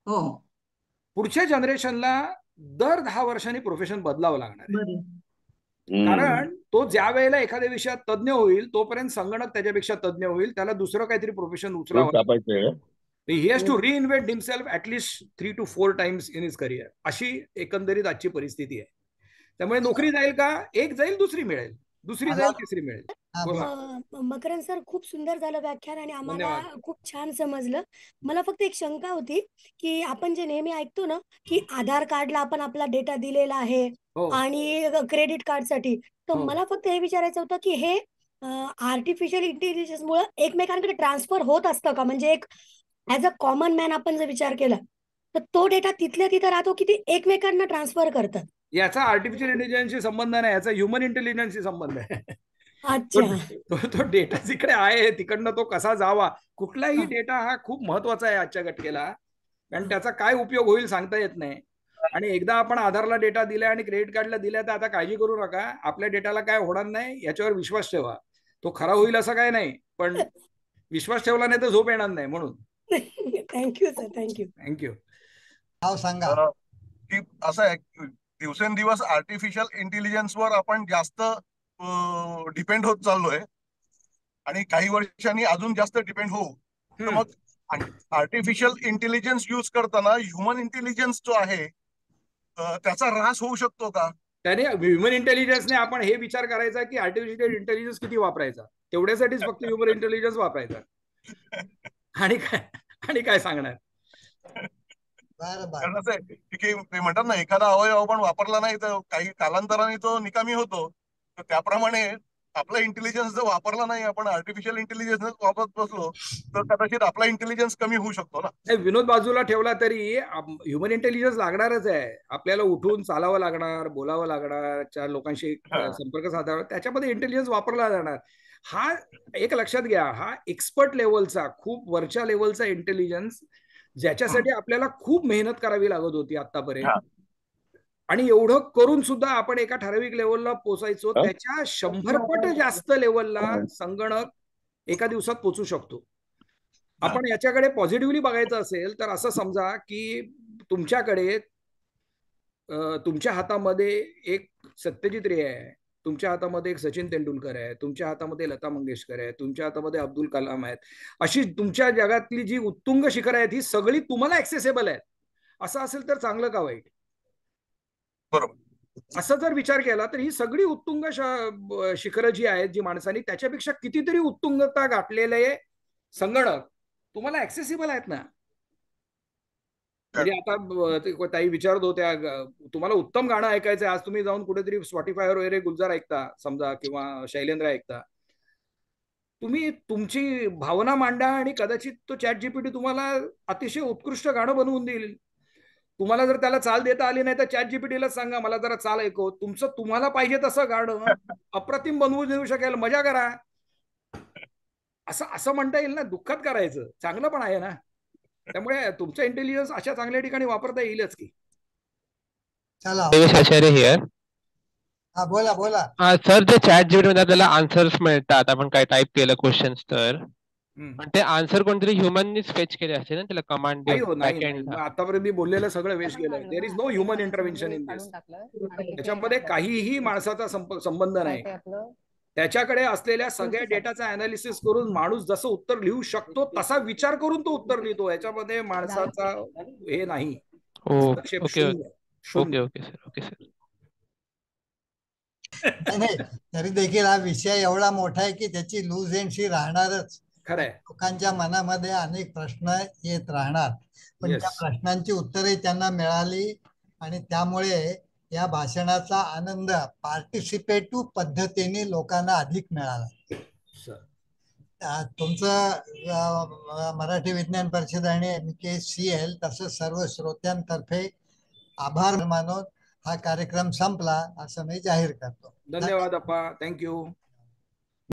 हो. पुढच्या जनरेशनला दर 10 वर्षांनी प्रोफेशन बदलावं लागणार आहे. कारण तो ज्या वेळेला एखाद्या विषयात तज्ञ होईल, तोपर्यंत संगणक त्याच्यापेक्षा तज्ञ होईल, त्याला दुसरं काहीतरी प्रोफेशन उचलावं. He has to reinvent himself at least 3 to 4 times in his career. अशी एकंदरीत आजची परिस्थिती आहे. त्यामुळे नोकरी जाईल का? एक जाईल, दुसरी मिळेल, दुसरी जाईल, तिसरी मिळेल. मकरंद सर, खूप सुंदर झालं व्याख्यान आणि आम्हाला खूप छान समजलं. मला फक्त एक शंका होती की आपण जे नेहमी ऐकतो ना की आधार कार्डला आपण आपला डेटा दिलेला आहे आणि क्रेडिट कार्डसाठी, तर मला फक्त हे विचारायचं होतं की हे आर्टिफिशियल इंटेलिजन्स मुळे एकमेकांकडे ट्रान्सफर होत असतं का? म्हणजे एक ऍज अ कॉमन मॅन आपण जर विचार केला तर तो डेटा तिथल्या तिथं राहतो की ते एकमेकांना ट्रान्सफर करतात? याचा आर्टिफिशियल इंटेलिजन्सशी संबंध नाही, याचा ह्युमन इंटेलिजन्सशी संबंध आहे. तो डेटा जिकडे आहे तिकडनं तो कसा जावा, कुठलाही डेटा हा खूप महत्वाचा आहे आजच्या घटकेला, कारण त्याचा काय उपयोग होईल सांगता येत नाही. आणि एकदा आपण आधारला डेटा दिला आणि क्रेडिट कार्डला दिला तर आता काळजी करू नका, आपल्या डेटाला काय होणार नाही याच्यावर विश्वास ठेवा. तो खरा होईल असं काय नाही, पण विश्वास ठेवला नाही तर झोप येणार नाही. म्हणून थँक्यू सर. थँक्यू. सांगा. की असं आहे, दिवसेंदिवस आर्टिफिशियल इंटेलिजन्सवर आपण जास्त डिपेंड होत चाललोय आणि काही वर्षांनी अजून जास्त डिपेंड होऊ. तर मग आर्टिफिशियल इंटेलिजन्स यूज करताना ह्युमन इंटेलिजन्स जो आहे त्याचा ऱ्हास होऊ शकतो का? त्याने ह्युमन इंटेलिजन्सने आपण हे विचार करायचा की आर्टिफिशियल इंटेलिजन्स किती वापरायचा, तेवढ्यासाठीच फक्त ह्युमन इंटेलिजन्स वापरायचा. आणि काय सांगणार. कारण असं आहे की ते म्हणतात ना, एखादा अवयव आपण वापरला नाही तर काही कालांतराने तो निकामी होतो. तर त्याप्रमाणे आपला इंटेलिजन्स जर वापरला नाही, आपण आर्टिफिशियल इंटेलिजन्स वापरत बसलो तर कदाचित आपला इंटेलिजन्स कमी होऊ शकतो ना. विनोद बाजूला ठेवला तरी ह्युमन इंटेलिजन्स लागणारच आहे. आपल्याला उठून चालावं लागणार, बोलावं लागणार, 4 लोकांशी संपर्क साधावा, त्याच्यामध्ये इंटेलिजन्स वापरला जाणार. हा एक लक्षात घ्या, हा एक्सपर्ट लेवलचा, खूप वरच्या लेवलचा इंटेलिजन्स, ज्याच्यासाठी आपल्याला खूप मेहनत करावी लागत होती आतापर्यंत, आणि एवढं करून सुद्धा आपण एका ठराविक लेवलला पोचायचो, त्याच्या 100 पट जास्त लेवलला संगणक एका दिवसात पोचू शकतो. आपण याच्याकडे पॉझिटिव्हली बघायचं असेल तर असं समजा की तुमच्याकडे तुमच्या हातामध्ये एक सत्यजित रे आहे, तुमच्या हातामध्ये एक सचिन तेंडुलकर आहे, तुमच्या हातामध्ये लता मंगेशकर आहे, तुमच्या हातामध्ये अब्दुल कलाम आहेत. अशी तुमच्या जगातली जी उत्तुंग शिखरं आहेत ही सगळी तुम्हाला ऍक्सेसेबल आहेत. असं असेल तर चांगलं का वाईट? बरोबर. असं जर विचार केला तर ही सगळी उत्तुंग शिखरं जी आहेत, जी माणसांनी, त्याच्यापेक्षा कितीतरी उत्तुंगता गाठलेले संगणक तुम्हाला ऍक्सेसिबल आहेत ना. म्हणजे आता ताई विचारत होत्या, तुम्हाला उत्तम गाणं ऐकायचंय, आज तुम्ही जाऊन कुठेतरी स्पॉटिफायवर वगैरे गुलजार ऐकता समजा किंवा शैलेंद्र ऐकता, तुम्ही तुमची भावना मांडा आणि कदाचित तो ChatGPT तुम्हाला अतिशय उत्कृष्ट गाणं बनवून देईल. तुम्हाला जर त्याला चाल देता आली नाही तर ChatGPTला सांगा मला जरा चाल ऐकव, तुम्हाला पाहिजे तसं गाणं अप्रतिम बनवून देऊ शकेल. मजा करा. असं म्हणता येईल ना. दुःखात करायचं चांगलं पण आहे ना. त्यामुळे तुमचा इंटेलिजन्स अशा चांगल्या ठिकाणी वापरता येईलच की. चला आचार्य हियर. बोला. सर, ते ChatGPT मध्ये आपल्याला आन्सर्स मिळतात, आपण काय टाईप केलं क्वेश्चन्स तर ते आन्सर कोणतरी ह्युमननीच फेच केले असते ना, त्याला कमांड देऊन. आतापर्यंत मी बोललेलं सगळं वेस्ट गेलं. There is no human intervention in this. त्याच्यामध्ये काहीही माणसाचा संबंध नाही. त्याच्याकडे असलेल्या सगळ्या डेटाचा अनालिसिस करून माणूस जसं उत्तर लिहू शकतो तसा विचार करून तो उत्तर लिहितो. याच्यामध्ये माणसाचा हे नाही. Okay okay sir. नाही, तरी देखील हा विषय एवढा मोठा आहे की त्याची लूज एंडशी राहणारच. खरंय. लोकांच्या मनामध्ये अनेक प्रश्न येत राहणार, पण त्या प्रश्नांची उत्तरे त्यांना मिळाली आणि त्यामुळे या भाषणाचा आनंद पार्टिसिपेटिव्ह पद्धतीने लोकांना अधिक मिळाला. तुमचं मराठी विज्ञान परिषद आणि MKCL तसंच सर्व श्रोत्यांतर्फे आभार मानून हा कार्यक्रम संपला असं मी जाहीर करतो. धन्यवाद अप्पा. थँक्यू.